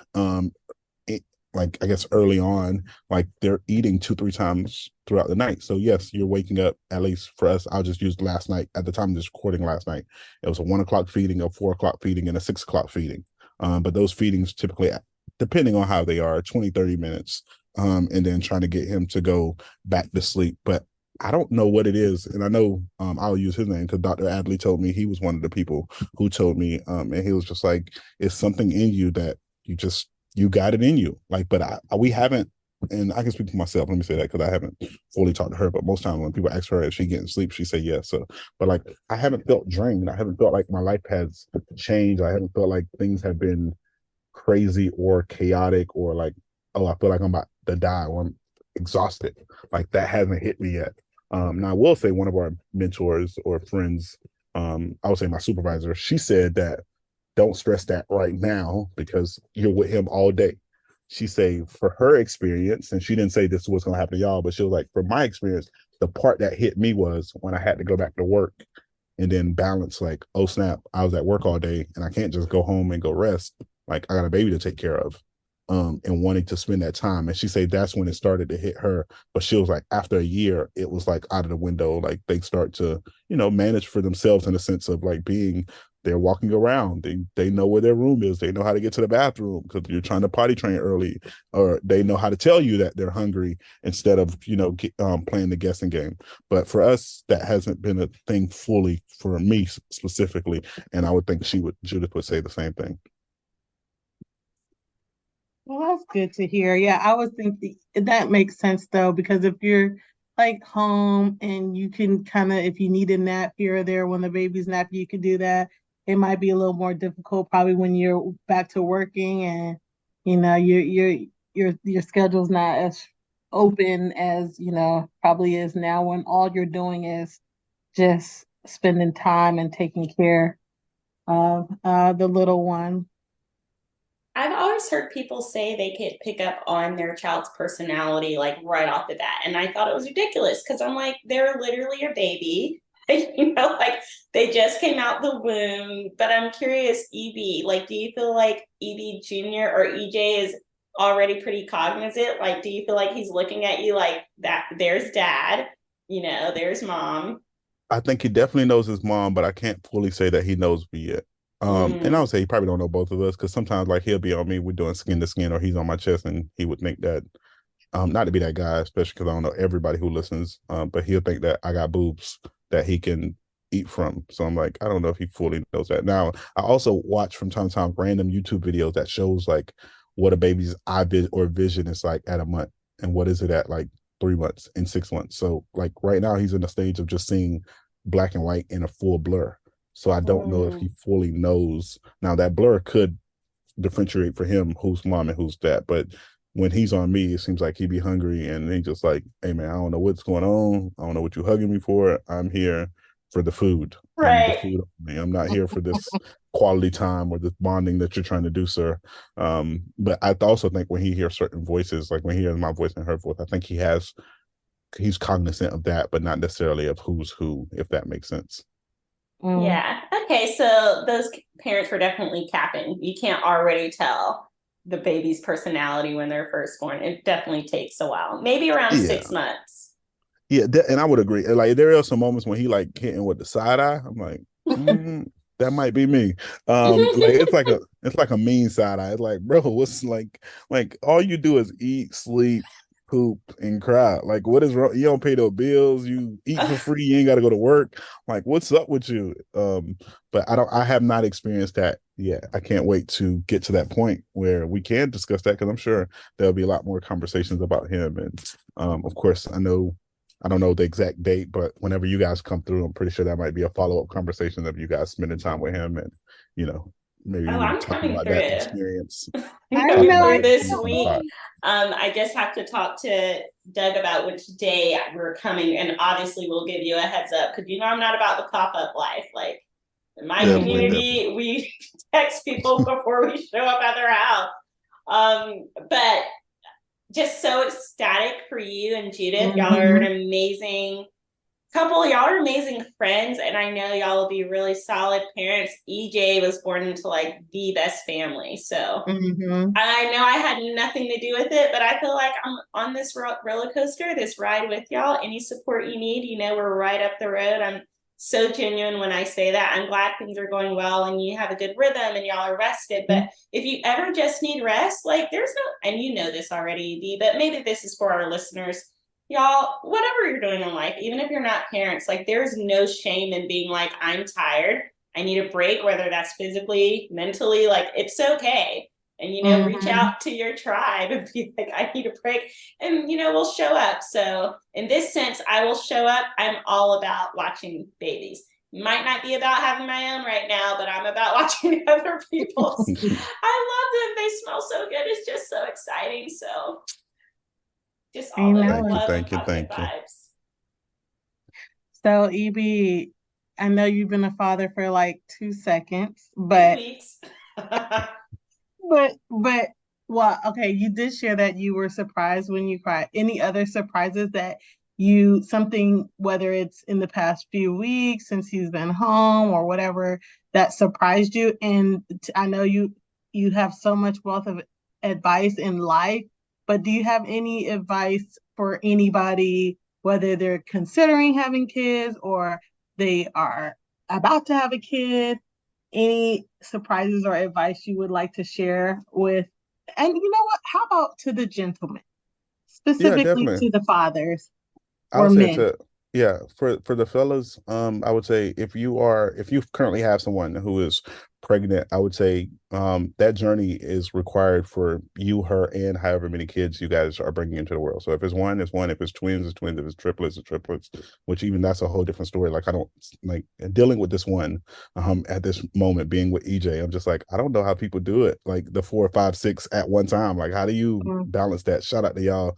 it, like I guess early on, like they're eating 2-3 times throughout the night. So yes, you're waking up, at least for us. I'll just use last night. At the time of this recording last night, it was a 1 o'clock feeding, a 4 o'clock feeding, and a 6 o'clock feeding. But those feedings typically, depending on how they are, 20-30 minutes, and then trying to get him to go back to sleep. But I don't know what it is, and I know I'll use his name because Dr. Adley told me he was one of the people who told me, and he was just like, "It's something in you that you got it in you." Like, but we haven't, and I can speak for myself. Let me say that because I haven't fully talked to her. But most times when people ask her if she getting sleep, she say yes. So, but like, I haven't felt drained. I haven't felt like my life has changed. I haven't felt like things have been crazy or chaotic or like, oh, I feel like I'm about to die or I'm exhausted. Like that hasn't hit me yet. Now I will say one of our mentors or friends, I would say my supervisor, she said that don't stress that right now because you're with him all day. She say for her experience, and she didn't say this was gonna happen to y'all, but she was like, for my experience, the part that hit me was when I had to go back to work and then balance like, oh snap, I was at work all day and I can't just go home and go rest. Like I got a baby to take care of. And wanting to spend that time. And she said that's when it started to hit her. But she was like, after a year, it was like out of the window. Like they start to, manage for themselves in a sense of like being they're walking around. They know where their room is. They know how to get to the bathroom because you're trying to potty train early, or they know how to tell you that they're hungry instead of playing the guessing game. But for us, that hasn't been a thing fully for me specifically, and I would think Judith would say the same thing. Well, that's good to hear. Yeah, I was thinking that makes sense though, because if you're like home and you can kind of, if you need a nap here or there when the baby's napping, you can do that. It might be a little more difficult probably when you're back to working and your schedule's not as open as probably is now when all you're doing is just spending time and taking care of the little one. I've always heard people say they could pick up on their child's personality like right off the bat. And I thought it was ridiculous because I'm like, they're literally a baby. Like they just came out the womb. But I'm curious, EB, like, do you feel like EB Jr. or EJ is already pretty cognizant? Like, do you feel like he's looking at you like that? There's dad, there's mom. I think he definitely knows his mom, but I can't fully say that he knows me yet. And I Mm, would say he probably don't know both of us because sometimes like he'll be on me, we're doing skin to skin, or he's on my chest, and he would think that not to be that guy, especially because I don't know everybody who listens, but he'll think that I got boobs that he can eat from. So I'm like, I don't know if he fully knows that. Now, I also watch from time to time random YouTube videos that shows like what a baby's or vision is like at a month, and what is it at like 3 months and 6 months. So like right now, he's in the stage of just seeing black and white in a full blur. So I don't know if mm. he fully knows. Now that blur could differentiate for him who's mom and who's dad. But when he's on me, it seems like he be hungry and he just like, hey man, I don't know what's going on. I don't know what you're hugging me for. I'm here for the food and the Right. food only. I'm not here for this quality time or this bonding that you're trying to do, sir. But I also think when he hears certain voices, like when he hears my voice and her voice, I think he's cognizant of that, but not necessarily of who's who, if that makes sense. Mm. Yeah. Okay. So those parents were definitely capping. You can't already tell the baby's personality when they're first born. It definitely takes a while, maybe around Yeah. 6 months. Yeah, and I would agree. Like there are some moments when he like hitting with the side eye. I'm like, that might be me. Like it's like a mean side eye. It's like, bro, what's like all you do is eat, sleep, poop, and cry. Like, what is wrong? You don't pay no bills. You eat for free. You ain't got to go to work. Like, what's up with you? But I have not experienced that yet. I can't wait to get to that point where we can discuss that because I'm sure there'll be a lot more conversations about him. And of course, I don't know the exact date, but whenever you guys come through, I'm pretty sure that might be a follow-up conversation of you guys spending time with him and, you know, maybe Oh, even I'm talking coming about that through. experience I'm I coming know. through I this on the week. pod. I just have to talk to Doug about which day we're coming, and obviously we'll give you a heads up because you know I'm not about the pop-up life. Like in my Definitely, community, we text people before we show up at their house. But just so ecstatic for you and Judith. Y'all are an amazing couple. Y'all are amazing friends, and I know y'all will be really solid parents. EJ was born into like the best family, so I know I had nothing to do with it, but I feel like I'm on this roller coaster, this ride with y'all. Any support you need, you know, we're right up the road. I'm so genuine when I say that. I'm glad things are going well and you have a good rhythm and y'all are rested. But if you ever just need rest, like there's no, and you know this already, Dee, but maybe this is for our listeners. Y'all, whatever you're doing in life, even if you're not parents, like there's no shame in being like, I'm tired. I need a break, whether that's physically, mentally, like it's okay. And you know, reach out to your tribe and be like, I need a break, and you know, we'll show up. So in this sense, I will show up. I'm all about watching babies. Might not be about having my own right now, but I'm about watching other people's. I love them. They smell so good. It's just so exciting. So just all those love and positive vibes. So EB, I know you've been a father for like 2 seconds, but 2 weeks. but well, okay, you did share that you were surprised when you cried. Any other surprises that you something, whether it's in the past few weeks since he's been home or whatever, that surprised you? And I know you have so much wealth of advice in life, but do you have any advice for anybody, whether they're considering having kids or they are about to have a kid? Any surprises or advice you would like to share with, and you know what, how about to the gentlemen, Yeah, specifically definitely. to the fathers I or would say men? to yeah, for the fellas, I would say if you currently have someone who is pregnant, I would say that journey is required for you, her, and however many kids you guys are bringing into the world. So if it's one, it's one. If it's twins, it's twins. If it's triplets, it's triplets. Which even that's a whole different story. Like I don't like dealing with this one at this moment being with EJ. I'm just like I don't know how people do it. Like the 4, 5, 6 at one time. Like how do you balance that? Shout out to y'all.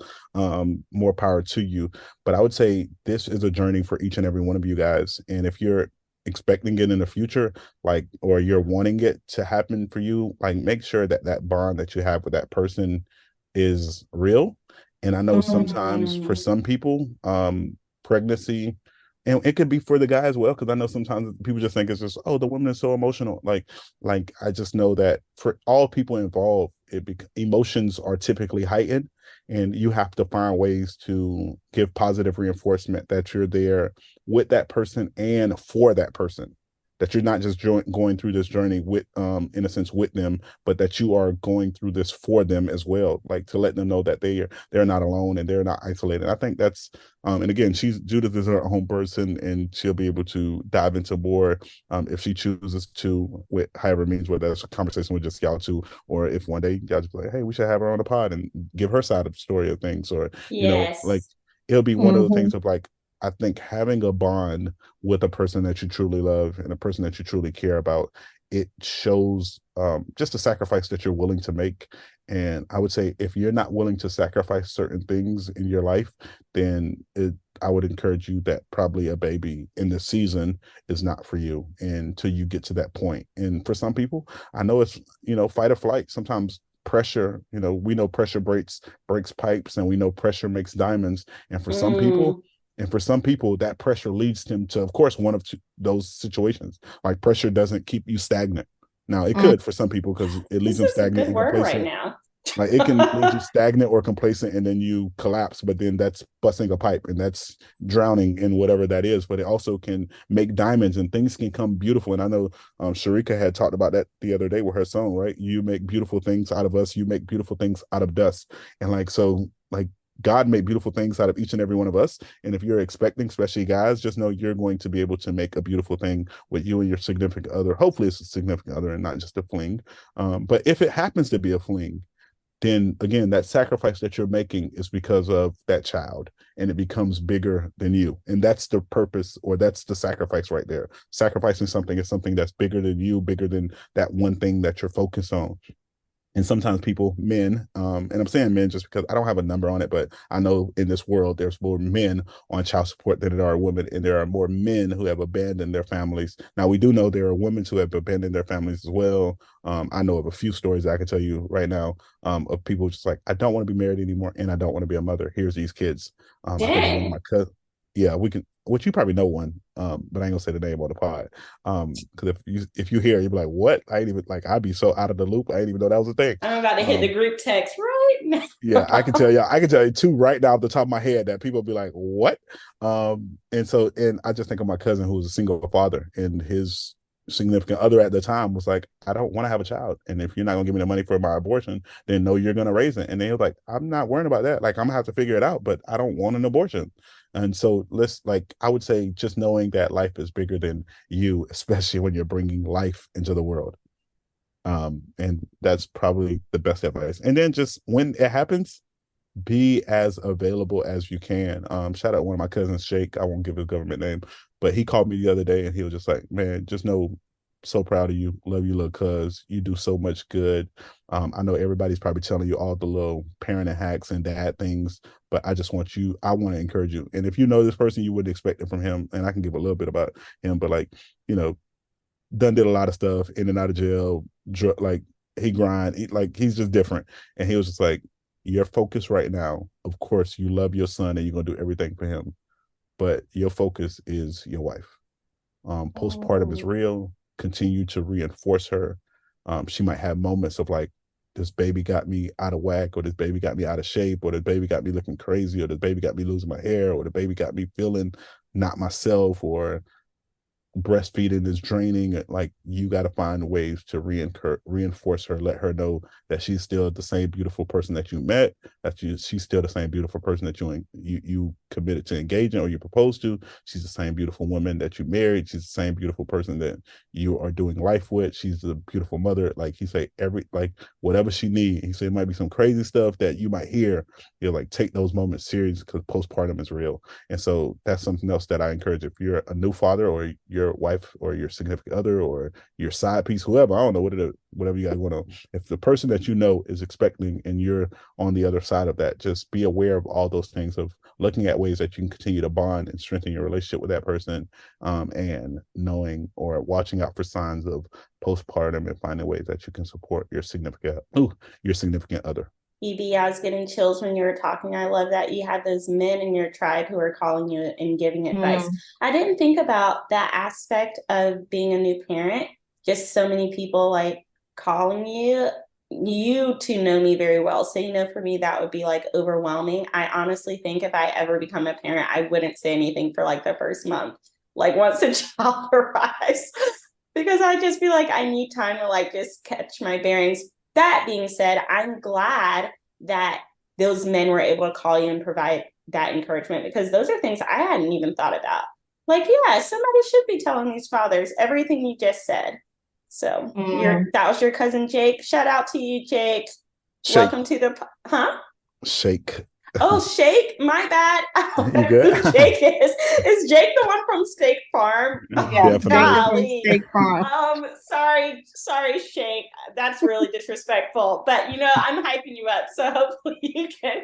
More power to you. But I would say this is a journey for each and every one of you guys. And if you're expecting it in the future, like, or you're wanting it to happen for you, like, make sure that that bond that you have with that person is real. And I know sometimes for some people, pregnancy, and it could be for the guy as well, because I know sometimes people just think it's just, oh, the woman is so emotional. Like I just know that for all people involved, emotions are typically heightened, and you have to find ways to give positive reinforcement that you're there with that person and for that person, that you're not just going through this journey with in a sense with them, but that you are going through this for them as well, like to let them know that they're not alone and they're not isolated. I think that's and again, Judith is her own person, and she'll be able to dive into more if she chooses to, with however means, whether that's a conversation with just y'all two, or if one day y'all just be like, hey, we should have her on the pod and give her side of the story of things, or like Yes. it'll be one of the things of like, I think having a bond with a person that you truly love and a person that you truly care about, it shows just the sacrifice that you're willing to make. And I would say if you're not willing to sacrifice certain things in your life, then I would encourage you that probably a baby in this season is not for you until you get to that point. And for some people, I know it's, fight or flight. Sometimes pressure, we know pressure breaks pipes, and we know pressure makes diamonds. And for some people, that pressure leads them to, of course, one of those situations. Like pressure doesn't keep you stagnant. Now, it could for some people because it leads This them is a stagnant good in word right complacent. now. Like it can leave you stagnant or complacent and then you collapse, but then that's busting a pipe and that's drowning in whatever that is. But it also can make diamonds and things can come beautiful. And I know Sharika had talked about that the other day with her song, right? You make beautiful things out of us, you make beautiful things out of dust. And like, so like God made beautiful things out of each and every one of us. And if you're expecting, especially guys, just know you're going to be able to make a beautiful thing with you and your significant other. Hopefully it's a significant other and not just a fling. But if it happens to be a fling, then again, that sacrifice that you're making is because of that child and it becomes bigger than you. And that's the purpose, or that's the sacrifice right there. Sacrificing something is something that's bigger than you, bigger than that one thing that you're focused on. And sometimes people, men, and I'm saying men just because I don't have a number on it, but I know in this world there's more men on child support than there are women, and there are more men who have abandoned their families. Now we do know there are women who have abandoned their families as well. I know of a few stories that I can tell you right now of people just like, I don't want to be married anymore, and I don't want to be a mother. Here's these kids. I think of one of my cousins. Yeah, we can. Which you probably know one, but I ain't gonna say the name on the pod. Because if you hear, you'll be like, "What?" I ain't even like. I'd be so out of the loop. I didn't even know that was a thing. I'm about to hit the group text right now. Yeah, I can tell you. I can tell you two right now off the top of my head that people be like, "What?" And I just think of my cousin who was a single father, and his significant other at the time was like, I don't want to have a child, and if you're not gonna give me the money for my abortion, then no, you're gonna raise it. And they was like, I'm not worrying about that. Like, I'm gonna have to figure it out, but I don't want an abortion. And so let's, like, I would say just knowing that life is bigger than you, especially when you're bringing life into the world. And that's probably the best advice. And then just when it happens, be as available as you can. Shout out one of my cousins, Shake. I won't give his government name, but he called me the other day and he was just like, man, just know, so proud of you. Love you, little cuz. You do so much good. I know everybody's probably telling you all the little parenting hacks and dad things, but I just want you, I want to encourage you. And if you know this person, you wouldn't expect it from him. And I can give a little bit about him, but like, you know, done did a lot of stuff in and out of jail, like he like he's just different. And he was just like, your focus right now, of course, you love your son and you're gonna do everything for him, but your focus is your wife. Postpartum is real. Continue to reinforce her. She might have moments of like, this baby got me out of whack, or this baby got me out of shape, or this baby got me looking crazy, or this baby got me losing my hair, or the baby got me feeling not myself, or breastfeeding is draining. Like, you got to find ways to reinforce her, let her know that she's still the same beautiful person that you met, that she's still the same beautiful person that you committed to engaging or you proposed to. She's the same beautiful woman that you married. She's the same beautiful person that you are doing life with. She's a beautiful mother. Like, he say, whatever she needs. He said it might be some crazy stuff that you might hear. You're like, take those moments serious, because postpartum is real. And so that's something else that I encourage. If you're a new father, or your wife or your significant other or your side piece, whoever, I don't know, whatever you guys want to, if the person that you know is expecting and you're on the other side of that, just be aware of all those things, of looking at ways that you can continue to bond and strengthen your relationship with that person, and knowing or watching out for signs of postpartum and finding ways that you can support your significant other. EB, I was getting chills when you were talking. I love that you had those men in your tribe who are calling you and giving advice. I didn't think about that aspect of being a new parent. Just so many people like calling you. You two know me very well. So, for me, that would be like overwhelming. I honestly think if I ever become a parent, I wouldn't say anything for like the first month. Like, once a child arrives, because I'd just be like, I need time to like just catch my bearings. That being said, I'm glad that those men were able to call you and provide that encouragement, because those are things I hadn't even thought about. Like, yeah, somebody should be telling these fathers everything you just said. So that was your cousin Jake. Shout out to you, Jake. Shake. Welcome to the Shake. Oh, Shake, my bad. You good? Who Jake is Jake the one from Steak Farm? Yeah, definitely. Steak Farm. Sorry, Shake. That's really disrespectful. But I'm hyping you up, so hopefully you can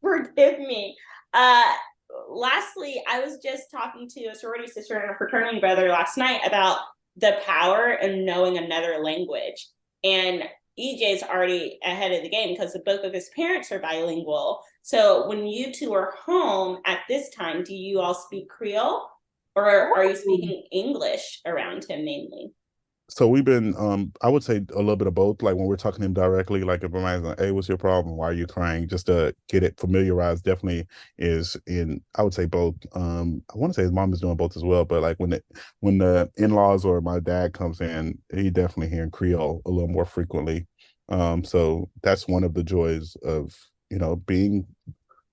forgive me. Lastly, I was just talking to a sorority sister and a fraternity brother last night about the power in knowing another language. And EJ's already ahead of the game because both of his parents are bilingual. So when you two are home at this time, do you all speak Creole, or are you speaking English around him mainly? So we've been, I would say a little bit of both. Like when we're talking to him directly, like if I'm asking, "Hey, what's your problem? Why are you crying?" Just to get it familiarized, definitely is in. I would say both. I want to say his mom is doing both as well, but like when the in-laws or my dad comes in, he definitely hearing Creole a little more frequently. So that's one of the joys of being,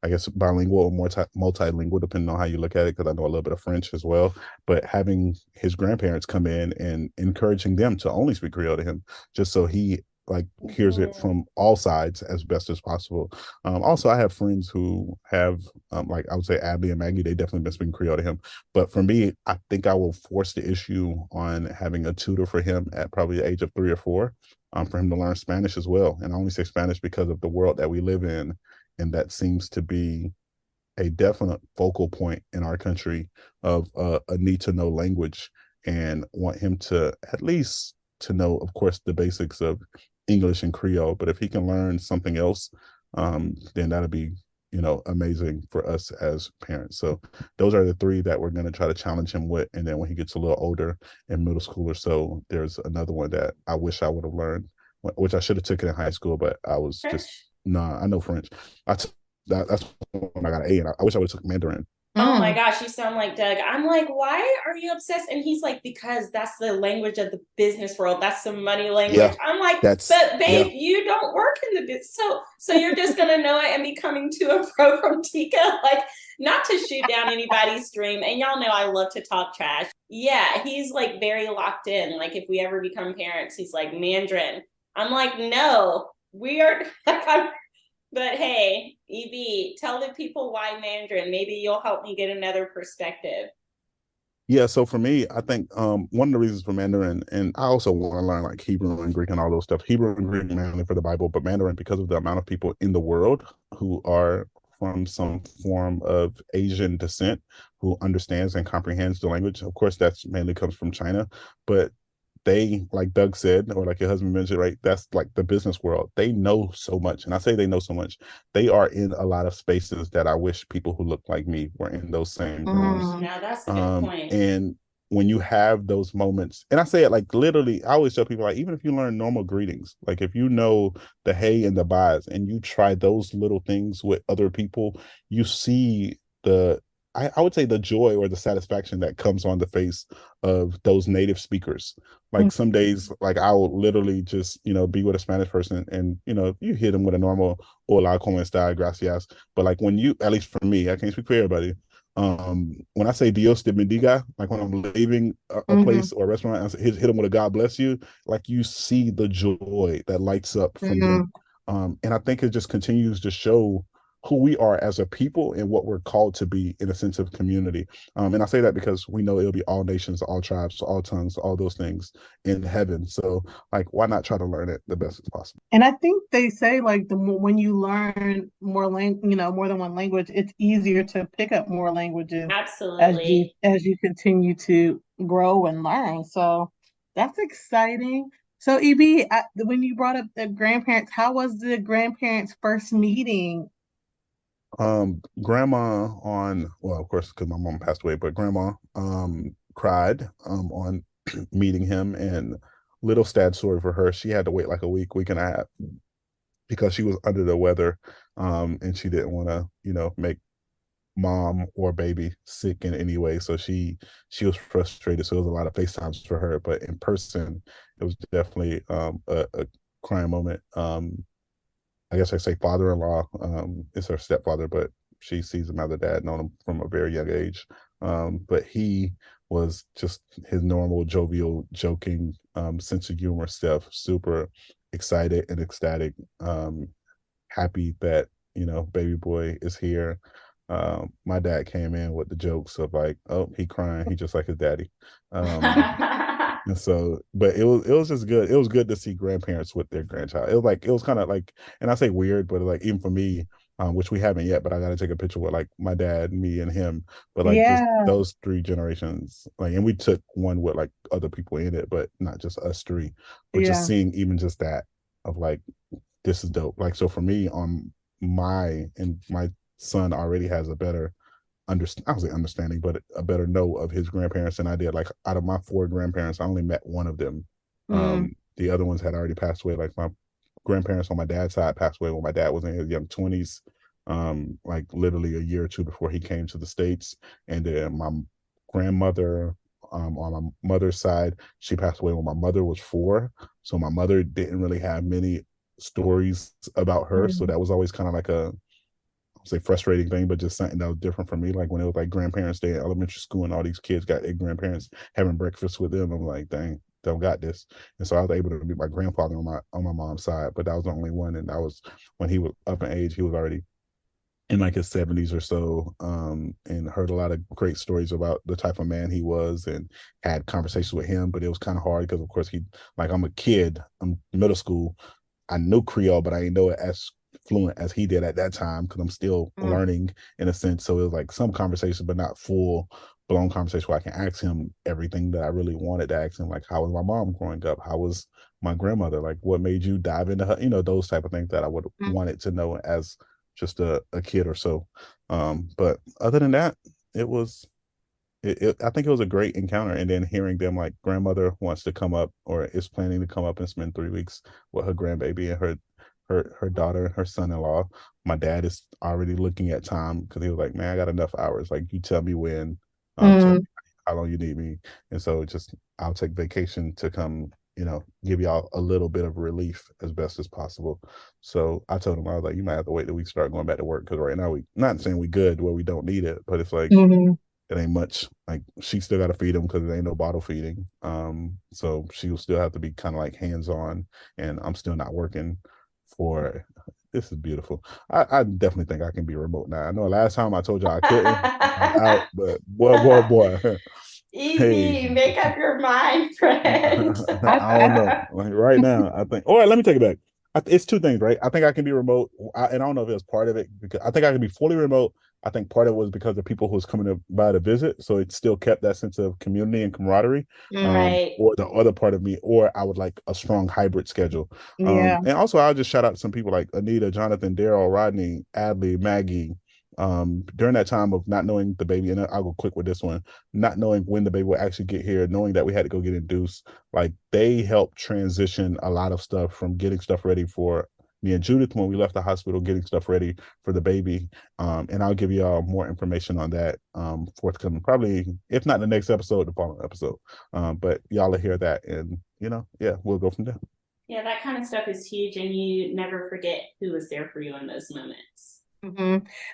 I guess, bilingual or multilingual, depending on how you look at it, because I know a little bit of French as well. But having his grandparents come in and encouraging them to only speak Creole to him, just so he like hears it Mhm. from all sides as best as possible. Also, I have friends who have, like I would say, Abby and Maggie. They definitely been speaking Creole to him. But for me, I think I will force the issue on having a tutor for him at probably the age of 3 or 4, for him to learn Spanish as well. And I only say Spanish because of the world that we live in, and that seems to be a definite focal point in our country of a need to know language, and want him to at least to know, of course, the basics of English and Creole. But if he can learn something else, then that'll be amazing for us as parents. So those are the three that we're going to try to challenge him with. And then when he gets a little older in middle school or so, there's another one that I wish I would have learned, which I should have taken in high school, but I was just French. nah. I know French. I took that's when I got an A, and I wish I would have took Mandarin. Oh my Mm. gosh, you sound like Doug. I'm like, why are you obsessed? And he's like, because that's the language of the business world. That's the money language. Yeah, I'm like, that's but yeah, babe, you don't work in the business. So you're just gonna know it and be coming to and fro from Tika. Like, not to shoot down anybody's dream. And y'all know I love to talk trash. Yeah, he's like very locked in. Like, if we ever become parents, he's like, Mandarin. I'm like, no, we are like but hey, EB, tell the people why Mandarin. Maybe you'll help me get another perspective. yeah. So for me, I think one of the reasons for Mandarin, and I also want to learn like Hebrew and Greek and all those stuff. Hebrew and Greek mainly for the Bible, but Mandarin because of the amount of people in the world who are from some form of Asian descent who understands and comprehends the language. Of course, that's mainly comes from China, but they, like Doug said, or like your husband mentioned, right? That's like the business world. They know so much. And I say they know so much. They are in a lot of spaces that I wish people who look like me were in those same rooms. Mm. Now that's a good point. And when you have those moments, and I say it like literally, I always tell people, like, even if you learn normal greetings, like if you know the hey and the buys and you try those little things with other people, you see the I would say the joy or the satisfaction that comes on the face of those native speakers. Like some days, like I will literally just, be with a Spanish person and, you hit them with a normal hola, como está, gracias. But like when you, at least for me, I can't speak for everybody. When I say Dios te bendiga, like when I'm leaving a Mhm. place or a restaurant, I say, hit them with a God bless you. Like you see the joy that lights up from them. Mhm. And I think it just continues to show who we are as a people and what we're called to be in a sense of community. And I say that because we know it'll be all nations, all tribes, all tongues, all those things in heaven. So, like, why not try to learn it the best as possible? And I think they say like the more, when you learn more than one language, it's easier to pick up more languages Absolutely. as you continue to grow and learn. So that's exciting. So EB, when you brought up the grandparents, how was the grandparents' first meeting? Grandma well, of course, because my mom passed away, but grandma cried on meeting him, and little sad story for her. She had to wait like a week and a half because she was under the weather, and she didn't want to, make mom or baby sick in any way. So she was frustrated. So it was a lot of FaceTimes for her, but in person, it was definitely a crying moment. I guess I say father-in-law is her stepfather, but she sees him as a dad, known him from a very young age. But he was just his normal jovial, joking, sense of humor stuff, super excited and ecstatic, happy that, baby boy is here. My dad came in with the jokes of like, oh, he crying, he just like his daddy. Um, and so, but it was just good. It was good to see grandparents with their grandchild. It was kind of like, and I say weird, but like even for me, which we haven't yet, but I got to take a picture with like my dad, me, and him. But like just Yeah, those three generations, like, and we took one with like other people in it, but not just us three. But just yeah, seeing even just that of like, this is dope. Like so for me, on my son already has a better I was say understanding, but a better know of his grandparents than I did. Like out of my four grandparents, I only met one of them The other ones had already passed away. Like my grandparents on my dad's side passed away when my dad was in his young 20s, like literally a year or two before he came to the States. And then my grandmother, on my mother's side, she passed away when my mother was 4. So my mother didn't really have many stories about her. So that was always kind of like a, I'll say frustrating thing, but just something that was different for me. Like when it was like grandparents day in elementary school and all these kids got their grandparents having breakfast with them. I'm like, dang, don't got this. And so I was able to meet my grandfather on my mom's side, but that was the only one. And that was when he was up in age. He was already in like his 70s or so, and heard a lot of great stories about the type of man he was, and had conversations with him. But it was kind of hard because, of course, like I'm a kid, I'm middle school. I knew Creole, but I didn't know it as fluent as he did at that time because I'm still learning in a sense. So it was like some conversation, but not full blown conversation where I can ask him everything that I really wanted to ask him. Like, how was my mom growing up? How was my grandmother? Like, what made you dive into her? Those type of things that I would have wanted to know as just a kid or so. But other than that, it was I think it was a great encounter. And then hearing them, like, grandmother wants to come up or is planning to come up and spend 3 weeks with her grandbaby and her daughter and her son-in-law. My dad is already looking at time because he was like, man, I got enough hours. Like, you tell me when, tell me how long you need me. And so just I'll take vacation to come, give y'all a little bit of relief as best as possible. So I told him, I was like, you might have to wait till we start going back to work, because right now we not saying we good where we don't need it, but it's like it ain't much. Like, she still got to feed him because there ain't no bottle feeding. So she will still have to be kind of like hands-on, and I'm still not working for. This is beautiful. I definitely think I can be remote now. I know last time I told you I couldn't, I was out, but boy. Easy, make up your mind, friend. I don't know. Like right now, I think. All right, let me take it back. It's two things, right? I think I can be remote, and I don't know if it was part of it, because I think I can be fully remote. I think part of it was because of people who was coming by to visit, so it still kept that sense of community and camaraderie. Right. Or the other part of me, or I would like a strong hybrid schedule. Yeah. And also I'll just shout out some people like Anita, Jonathan, Daryl, Rodney, Adley, Maggie. During that time of not knowing the baby, and I'll go quick with this one, not knowing when the baby would actually get here, knowing that we had to go get induced, like they helped transition a lot of stuff from getting stuff ready for me and Judith when we left the hospital, getting stuff ready for the baby. And I'll give you all more information on that forthcoming, probably if not the next episode, the following episode. But y'all will hear that, and yeah, we'll go from there. Yeah, that kind of stuff is huge, and you never forget who was there for you in those moments.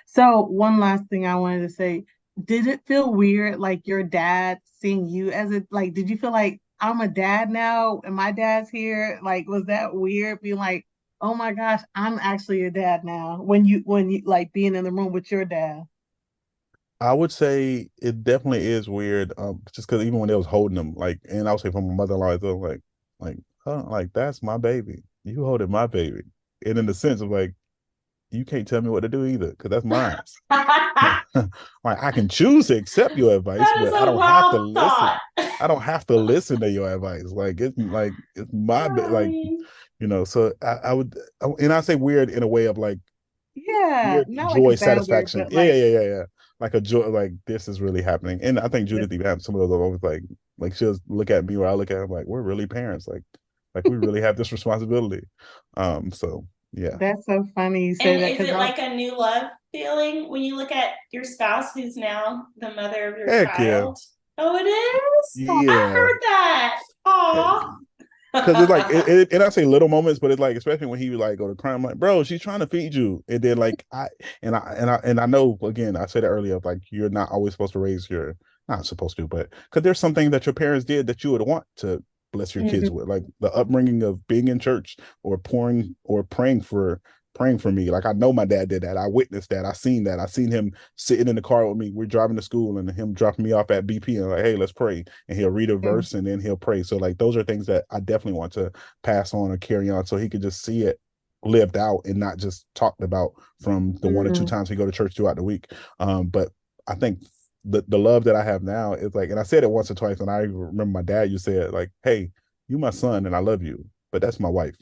So one last thing I wanted to say, did it feel weird, like your dad seeing you as did you feel like I'm a dad now and my dad's here? Like, was that weird being like, oh my gosh, I'm actually a dad now, when you like being in the room with your dad? I would say it definitely is weird, just because even when they was holding them, like, and I would say from my mother-in-law, like, huh, like, that's my baby. You holding my baby, and in the sense of like, you can't tell me what to do either, because that's mine. Like, I can choose to accept your advice, but I don't have to listen. I don't have to listen to your advice. Like, it's my like, So I would, and I say weird in a way of like, Yeah, weird not like a joy, bad word, satisfaction. but like, Yeah. Like a joy, like this is really happening. And I think Judith even have some of those moments, like she'll look at me where I look at her like, we're really parents. Like we really have this responsibility. So yeah. that's so funny you say And that, is because it like a new love feeling when you look at your spouse who's now the mother of your Heck child? Yeah. Oh, it is? Yeah. I heard that. Aw. Because it's like and I say little moments, but it's like, especially when he would like go to cry, I'm like, bro, she's trying to feed you. And then like I know, again, I said it earlier, like, you're not always supposed to raise your, not supposed to, but because there's something that your parents did that you would want to bless your kids with, like the upbringing of being in church or pouring or praying for me. Like, I know my dad did that. I witnessed that. I seen that. I seen him sitting in the car with me. We're driving to school and him dropping me off at BP and like, hey, let's pray. And he'll read a verse and then he'll pray. So like, those are things that I definitely want to pass on or carry on, so he could just see it lived out and not just talked about from the one or two times we go to church throughout the week. But I think the love that I have now is like, and I said it once or twice, and I remember my dad, you said like, hey, you my son and I love you, but that's my wife.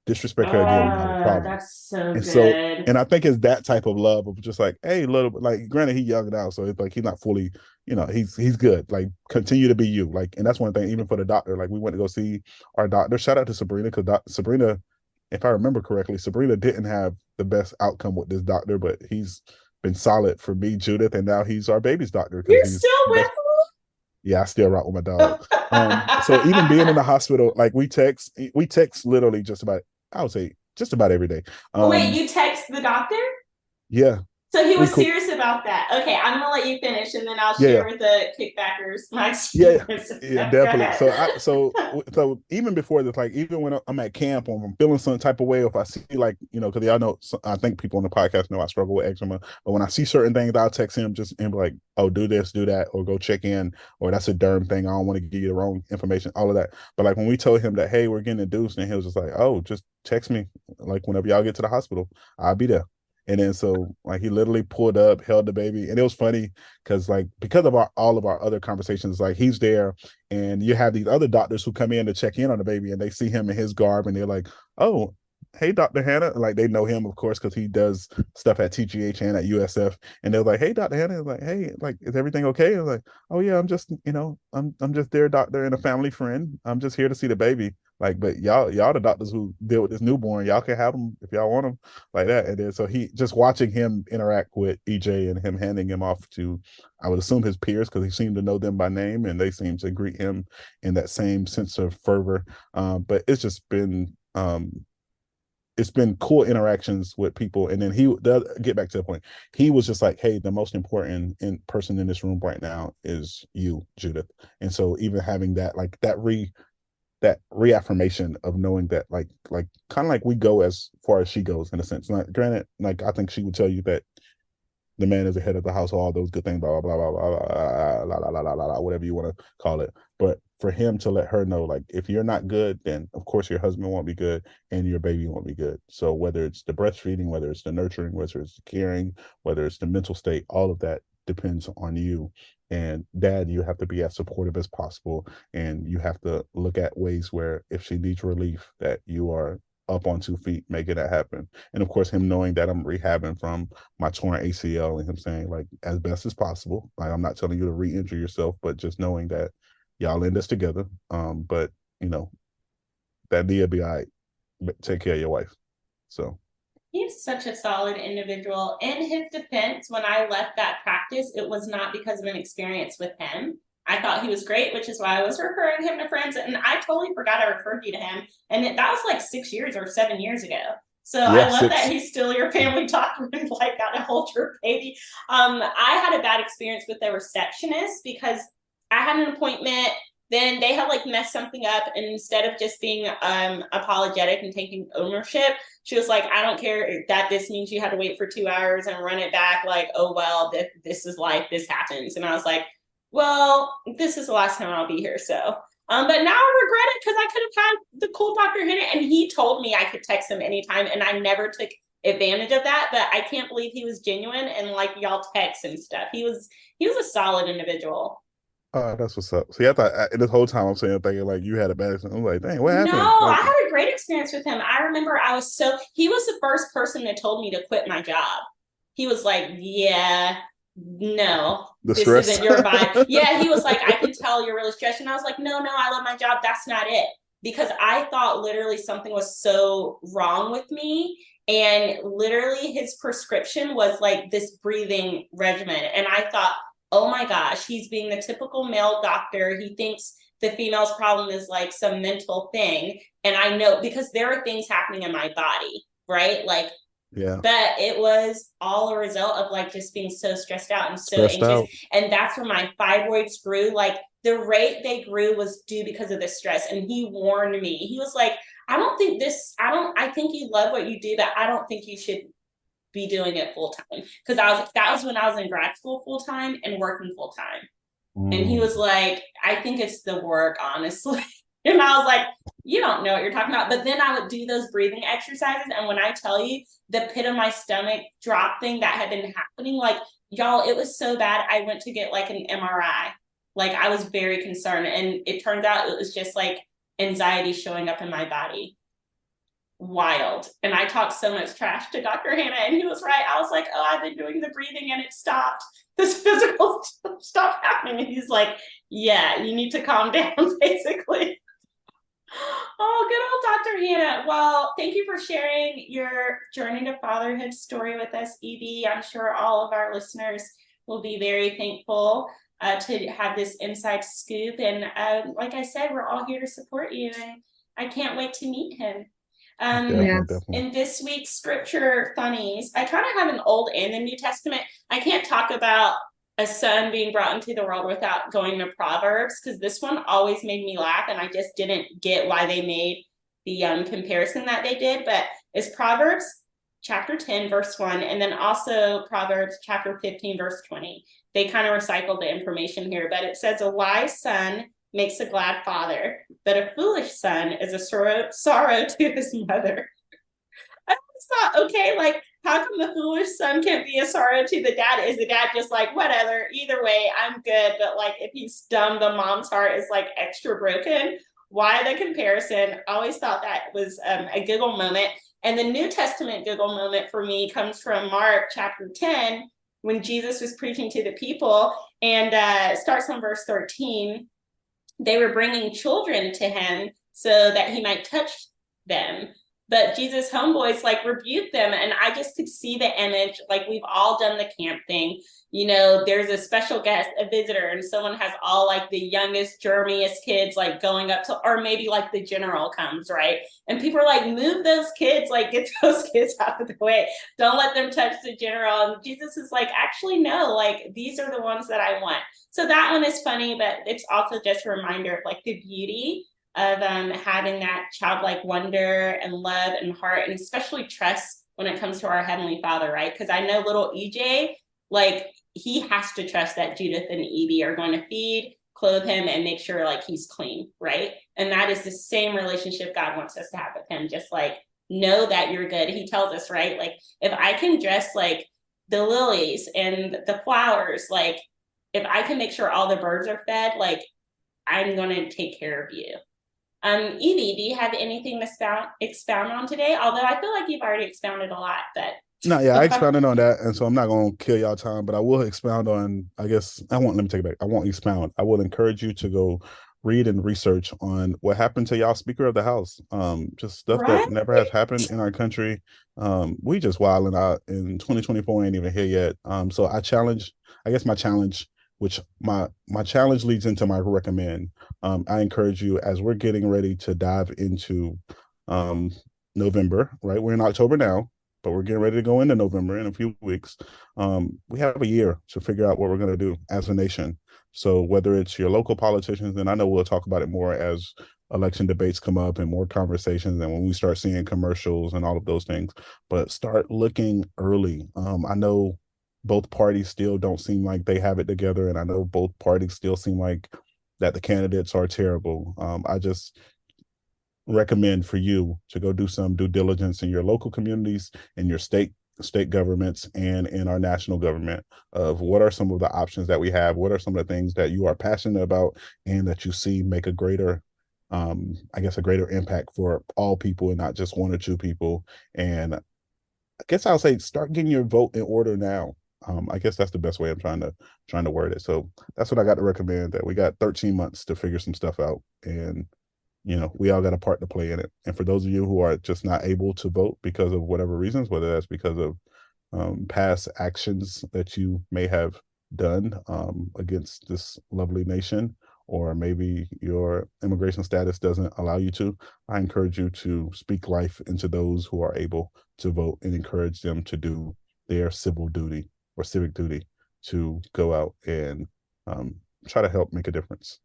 disrespect her again, we have a problem. That's so And so, good. and I think it's that type of love of just like, hey, little bit, like, granted, he young now, so it's like he's not fully, he's good. Like, continue to be you. Like, and that's one thing, even for the doctor. Like, we went to go see our doctor. Shout out to Sabrina, because Sabrina, if I remember correctly, Sabrina didn't have the best outcome with this doctor, but he's been solid for me, Judith, and now he's our baby's doctor because You're he's still the with best. Yeah, I still rock with my dog. So even being in me? the hospital, like we text literally just about, I would say just about every day. Wait, you text the doctor? Yeah, So he we was cool. serious about that. Okay, I'm gonna let you finish, and then I'll Yeah, yeah. share with the kickbackers my Yeah, experience. yeah, Go definitely. ahead. So even before this, like even when I'm at camp or I'm feeling some type of way, or if I see like because y'all know, I think people on the podcast know I struggle with eczema, but when I see certain things, I'll text him just and be like, "Oh, do this, do that, or go check in, or that's a derm thing. I don't want to give you the wrong information, all of that." But like when we told him that, "Hey, we're getting induced," and he was just like, "Oh, just text me, like whenever y'all get to the hospital, I'll be there." And then so like he literally pulled up, held the baby, and it was funny because of all of our other conversations, like he's there, and you have these other doctors who come in to check in on the baby, and they see him in his garb, and they're like, "Oh, hey, Dr. Hannah," like they know him, of course, because he does stuff at TGH and at USF, and they're like, "Hey, Dr. Hannah," like, "Hey, like, is everything okay?" And like, "Oh yeah, I'm just, I'm just their doctor and a family friend. I'm just here to see the baby." Like, but y'all the doctors who deal with this newborn, y'all can have them if y'all want them, like that. And then so he just watching him interact with EJ and him handing him off to, I would assume, his peers, because he seemed to know them by name and they seemed to greet him in that same sense of fervor. But it's been cool interactions with people. And then he does get back to the point. He was just like, "Hey, the most important person in this room right now is you, Judith." And so even having that, like that reaffirmation of knowing that like kind of like we go as far as she goes in a sense. Like, granted, like I think she would tell you that the man is the head of the household, all those good things, blah blah blah blah blah blah blah blah blah blah, whatever you want to call it. But for him to let her know, like, if you're not good, then of course your husband won't be good and your baby won't be good. So whether it's the breastfeeding, whether it's the nurturing, whether it's the caring, whether it's the mental state, all of that depends on you. And dad, you have to be as supportive as possible, and you have to look at ways where if she needs relief, that you are up on 2 feet making that happen. And of course, him knowing that I'm rehabbing from my torn ACL, and him saying, like, as best as possible, like, I'm not telling you to re-injure yourself, but just knowing that y'all in this together. But you know that Leah be all right. Take care of your wife. So He's such a solid individual. In his defense, when I left that practice, it was not because of an experience with him. I thought he was great, which is why I was referring him to friends. And I totally forgot I referred you to him. And that was like 6 years or 7 years ago. So I yeah, love that 6. he's still your family doctor and like got to hold your baby. I had a bad experience with the receptionist because I had an appointment. Then they had like messed something up, and instead of just being apologetic and taking ownership, she was like, "I don't care that this means you had to wait for 2 hours and run it back. Like, oh well, this is life. This happens." And I was like, "Well, this is the last time I'll be here." So, but now I regret it because I could have had the cool doctor hit it, and he told me I could text him anytime, and I never took advantage of that. But I can't believe he was genuine and like y'all text and stuff. He was a solid individual. Oh, that's what's up. See, I thought this whole time I'm saying, thinking like you had a bad accident. I'm like, dang, what No, happened? Like, I had a great experience with him. I remember he was the first person that told me to quit my job. He was like, "Yeah, no, the this stress. isn't your vibe." Yeah, he was like, "I can tell you're really stressed." And I was like, "No, I love my job. That's not it." Because I thought literally something was so wrong with me. And literally his prescription was like this breathing regimen. And I thought, oh my gosh, he's being the typical male doctor. He thinks the female's problem is like some mental thing. And I know because there are things happening in my body, right? Like, Yeah, but it was all a result of like just being so stressed out and so stressed anxious. out. And that's where my fibroids grew. Like the rate they grew was due because of the stress. And he warned me. He was like, I think you love what you do, but I don't think you should be doing it full time. Because that was when I was in grad school full time and working full time. And he was like, "I think it's the work, honestly." And I was like, "You don't know what you're talking about." But then I would do those breathing exercises. And when I tell you the pit of my stomach drop thing that had been happening, like, y'all, it was so bad. I went to get like an MRI. Like, I was very concerned. And it turned out it was just like anxiety showing up in my body. wild. And I talked so much trash to Dr. Hannah, and he was right. I was like, oh, I've been doing the breathing and it stopped. This physical stuff stopped happening. And he's like, yeah, you need to calm down, basically. Oh, good old Dr. Hannah. Well, thank you for sharing your journey to fatherhood story with us, Evie. I'm sure all of our listeners will be very thankful to have this inside scoop. And like I said, we're all here to support you, and I can't wait to meet him. Definitely. In this week's scripture funnies, I try to have an Old and the New Testament. I can't talk about a son being brought into the world without going to Proverbs, because this one always made me laugh, and I just didn't get why they made the comparison that they did. But it's Proverbs chapter 10, verse 1, and then also Proverbs chapter 15, verse 20. They kind of recycled the information here, but it says, a wise son makes a glad father, but a foolish son is a sorrow to his mother. I always thought, okay, like, how come the foolish son can't be a sorrow to the dad? Is the dad just like, whatever, either way, I'm good. But like, if he's dumb, the mom's heart is like extra broken. Why the comparison? I always thought that was a giggle moment. And the New Testament giggle moment for me comes from Mark chapter 10, when Jesus was preaching to the people, and starts on verse 13. They were bringing children to him so that he might touch them. But Jesus' homeboys like rebuked them. And I just could see the image, like we've all done the camp thing. You know, there's a special guest, a visitor, and someone has all like the youngest, germiest kids like going up to, or maybe like the general comes, right? And people are like, move those kids, like get those kids out of the way. Don't let them touch the general. And Jesus is like, actually, no, like these are the ones that I want. So that one is funny, but it's also just a reminder of like the beauty of having that childlike wonder and love and heart, and especially trust when it comes to our Heavenly Father, right? Because I know little EJ, like he has to trust that Judith and Evie are going to feed, clothe him, and make sure like he's clean, right? And that is the same relationship God wants us to have with him. Just like, know that you're good. He tells us, right? Like, if I can dress like the lilies and the flowers, like if I can make sure all the birds are fed, like I'm going to take care of you. Evie, do you have anything to expound on today? Although I feel like you've already expounded a lot, but No, yeah, I expounded on that, and so I'm not going to kill y'all time, but I will expound on, I guess, let me take it back. I won't expound. I will encourage you to go read and research on what happened to y'all Speaker of the House. Just stuff right? that never has happened in our country. We just wilding out, in 2024 ain't even here yet. So I guess my challenge, which my challenge leads into my recommend. I encourage you, as we're getting ready to dive into November, right? We're in October now, but we're getting ready to go into November in a few weeks. We have a year to figure out what we're going to do as a nation. So whether it's your local politicians, and I know we'll talk about it more as election debates come up and more conversations, and when we start seeing commercials and all of those things, but start looking early. I know both parties still don't seem like they have it together, and I know both parties still seem like that the candidates are terrible. I just recommend for you to go do some due diligence in your local communities, in your state governments, and in our national government, of what are some of the options that we have, what are some of the things that you are passionate about and that you see make a greater a greater impact for all people and not just one or two people. And I guess I'll say start getting your vote in order now. I guess that's the best way I'm trying to word it. So that's what I got to recommend, that we got 13 months to figure some stuff out, and we all got a part to play in it. And for those of you who are just not able to vote because of whatever reasons, whether that's because of past actions that you may have done against this lovely nation, or maybe your immigration status doesn't allow you to, I encourage you to speak life into those who are able to vote and encourage them to do their civil duty or civic duty to go out and try to help make a difference.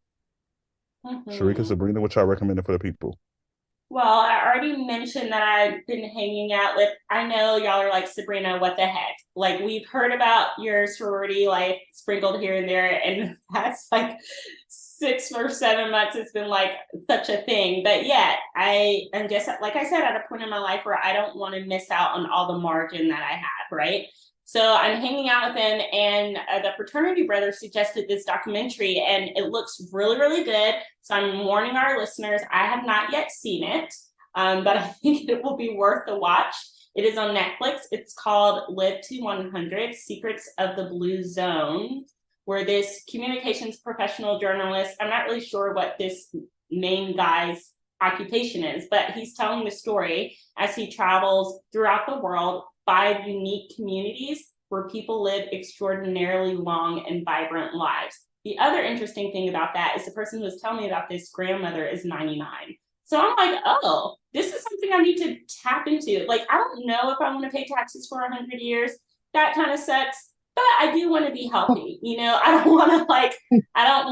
Sharika, Sabrina, what y'all recommending for the people? Well, I already mentioned that I've been hanging out with, I know y'all are like, Sabrina, what the heck? Like, we've heard about your sorority life sprinkled here and there, and that's like 6 or 7 months, it's been like such a thing. But yet, I am just, like I said, at a point in my life where I don't want to miss out on all the margin that I have, right? So I'm hanging out with him, and the fraternity brothers suggested this documentary, and it looks really, really good. So I'm warning our listeners, I have not yet seen it. but I think it will be worth the watch. It is on Netflix. It's called Live to 100, Secrets of the Blue Zone, where this communications professional journalist, I'm not really sure what this main guy's occupation is, but he's telling the story as he travels throughout the world, 5 unique communities where people live extraordinarily long and vibrant lives. The other interesting thing about that is the person who was telling me about this grandmother is 99. So I'm like, oh, this is something I need to tap into. Like, I don't know if I want to pay taxes for 100 years. That kind of sucks. But I do want to be healthy. You know, I don't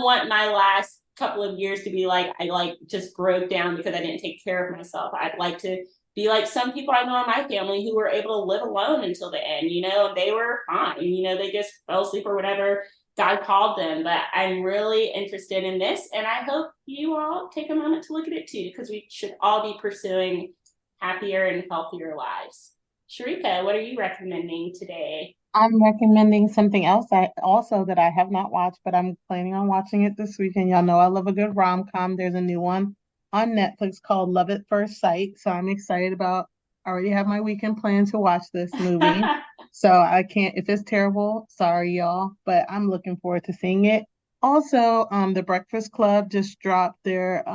want my last couple of years to be like, I like just broke down because I didn't take care of myself. I'd like to be like some people I know in my family who were able to live alone until the end. You know, they were fine. You know, they just fell asleep or whatever God called them. But I'm really interested in this, and I hope you all take a moment to look at it too, because we should all be pursuing happier and healthier lives. Sharika, what are you recommending today? I'm recommending something else that I have not watched, but I'm planning on watching it this weekend. Y'all know I love a good rom-com. There's a new one on Netflix called Love at First Sight. So I'm excited about, I already have my weekend planned to watch this movie. So I can't, if it's terrible, sorry y'all, but I'm looking forward to seeing it. Also, The Breakfast Club just dropped their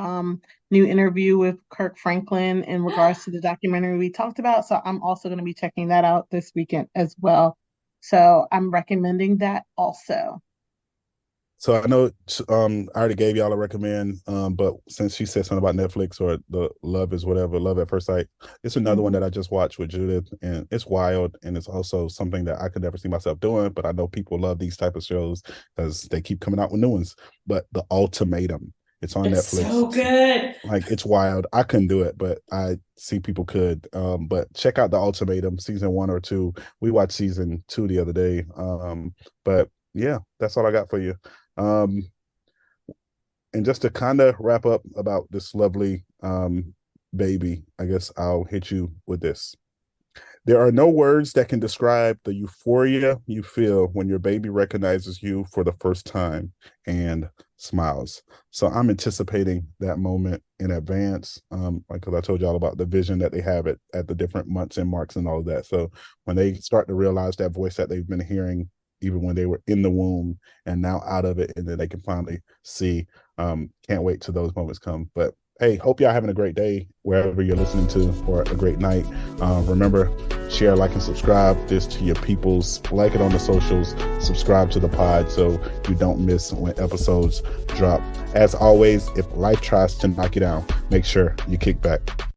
new interview with Kirk Franklin in regards to the documentary we talked about. So I'm also going to be checking that out this weekend as well. So I'm recommending that also. So I know I already gave y'all a recommend, but since she said something about Netflix or the Love is whatever, Love at First Sight, it's another one that I just watched with Judith, and it's wild, and it's also something that I could never see myself doing, but I know people love these type of shows because they keep coming out with new ones. But The Ultimatum, it's on Netflix. So good. Like, it's wild. I couldn't do it, but I see people could. But check out The Ultimatum, season 1 or 2. We watched season 2 the other day. But yeah, that's all I got for you. And just to kind of wrap up about this lovely baby, I guess I'll hit you with this. There are no words that can describe the euphoria you feel when your baby recognizes you for the first time and smiles. So I'm anticipating that moment in advance, because I told y'all about the vision that they have at the different months and marks and all of that. So when they start to realize that voice that they've been hearing even when they were in the womb and now out of it, and then they can finally see, can't wait till those moments come. But hey, hope y'all having a great day wherever you're listening to, or a great night. Remember, share, like, and subscribe this to your peoples. Like it on the socials, subscribe to the pod so you don't miss when episodes drop. As always, if life tries to knock you down, make sure you kick back.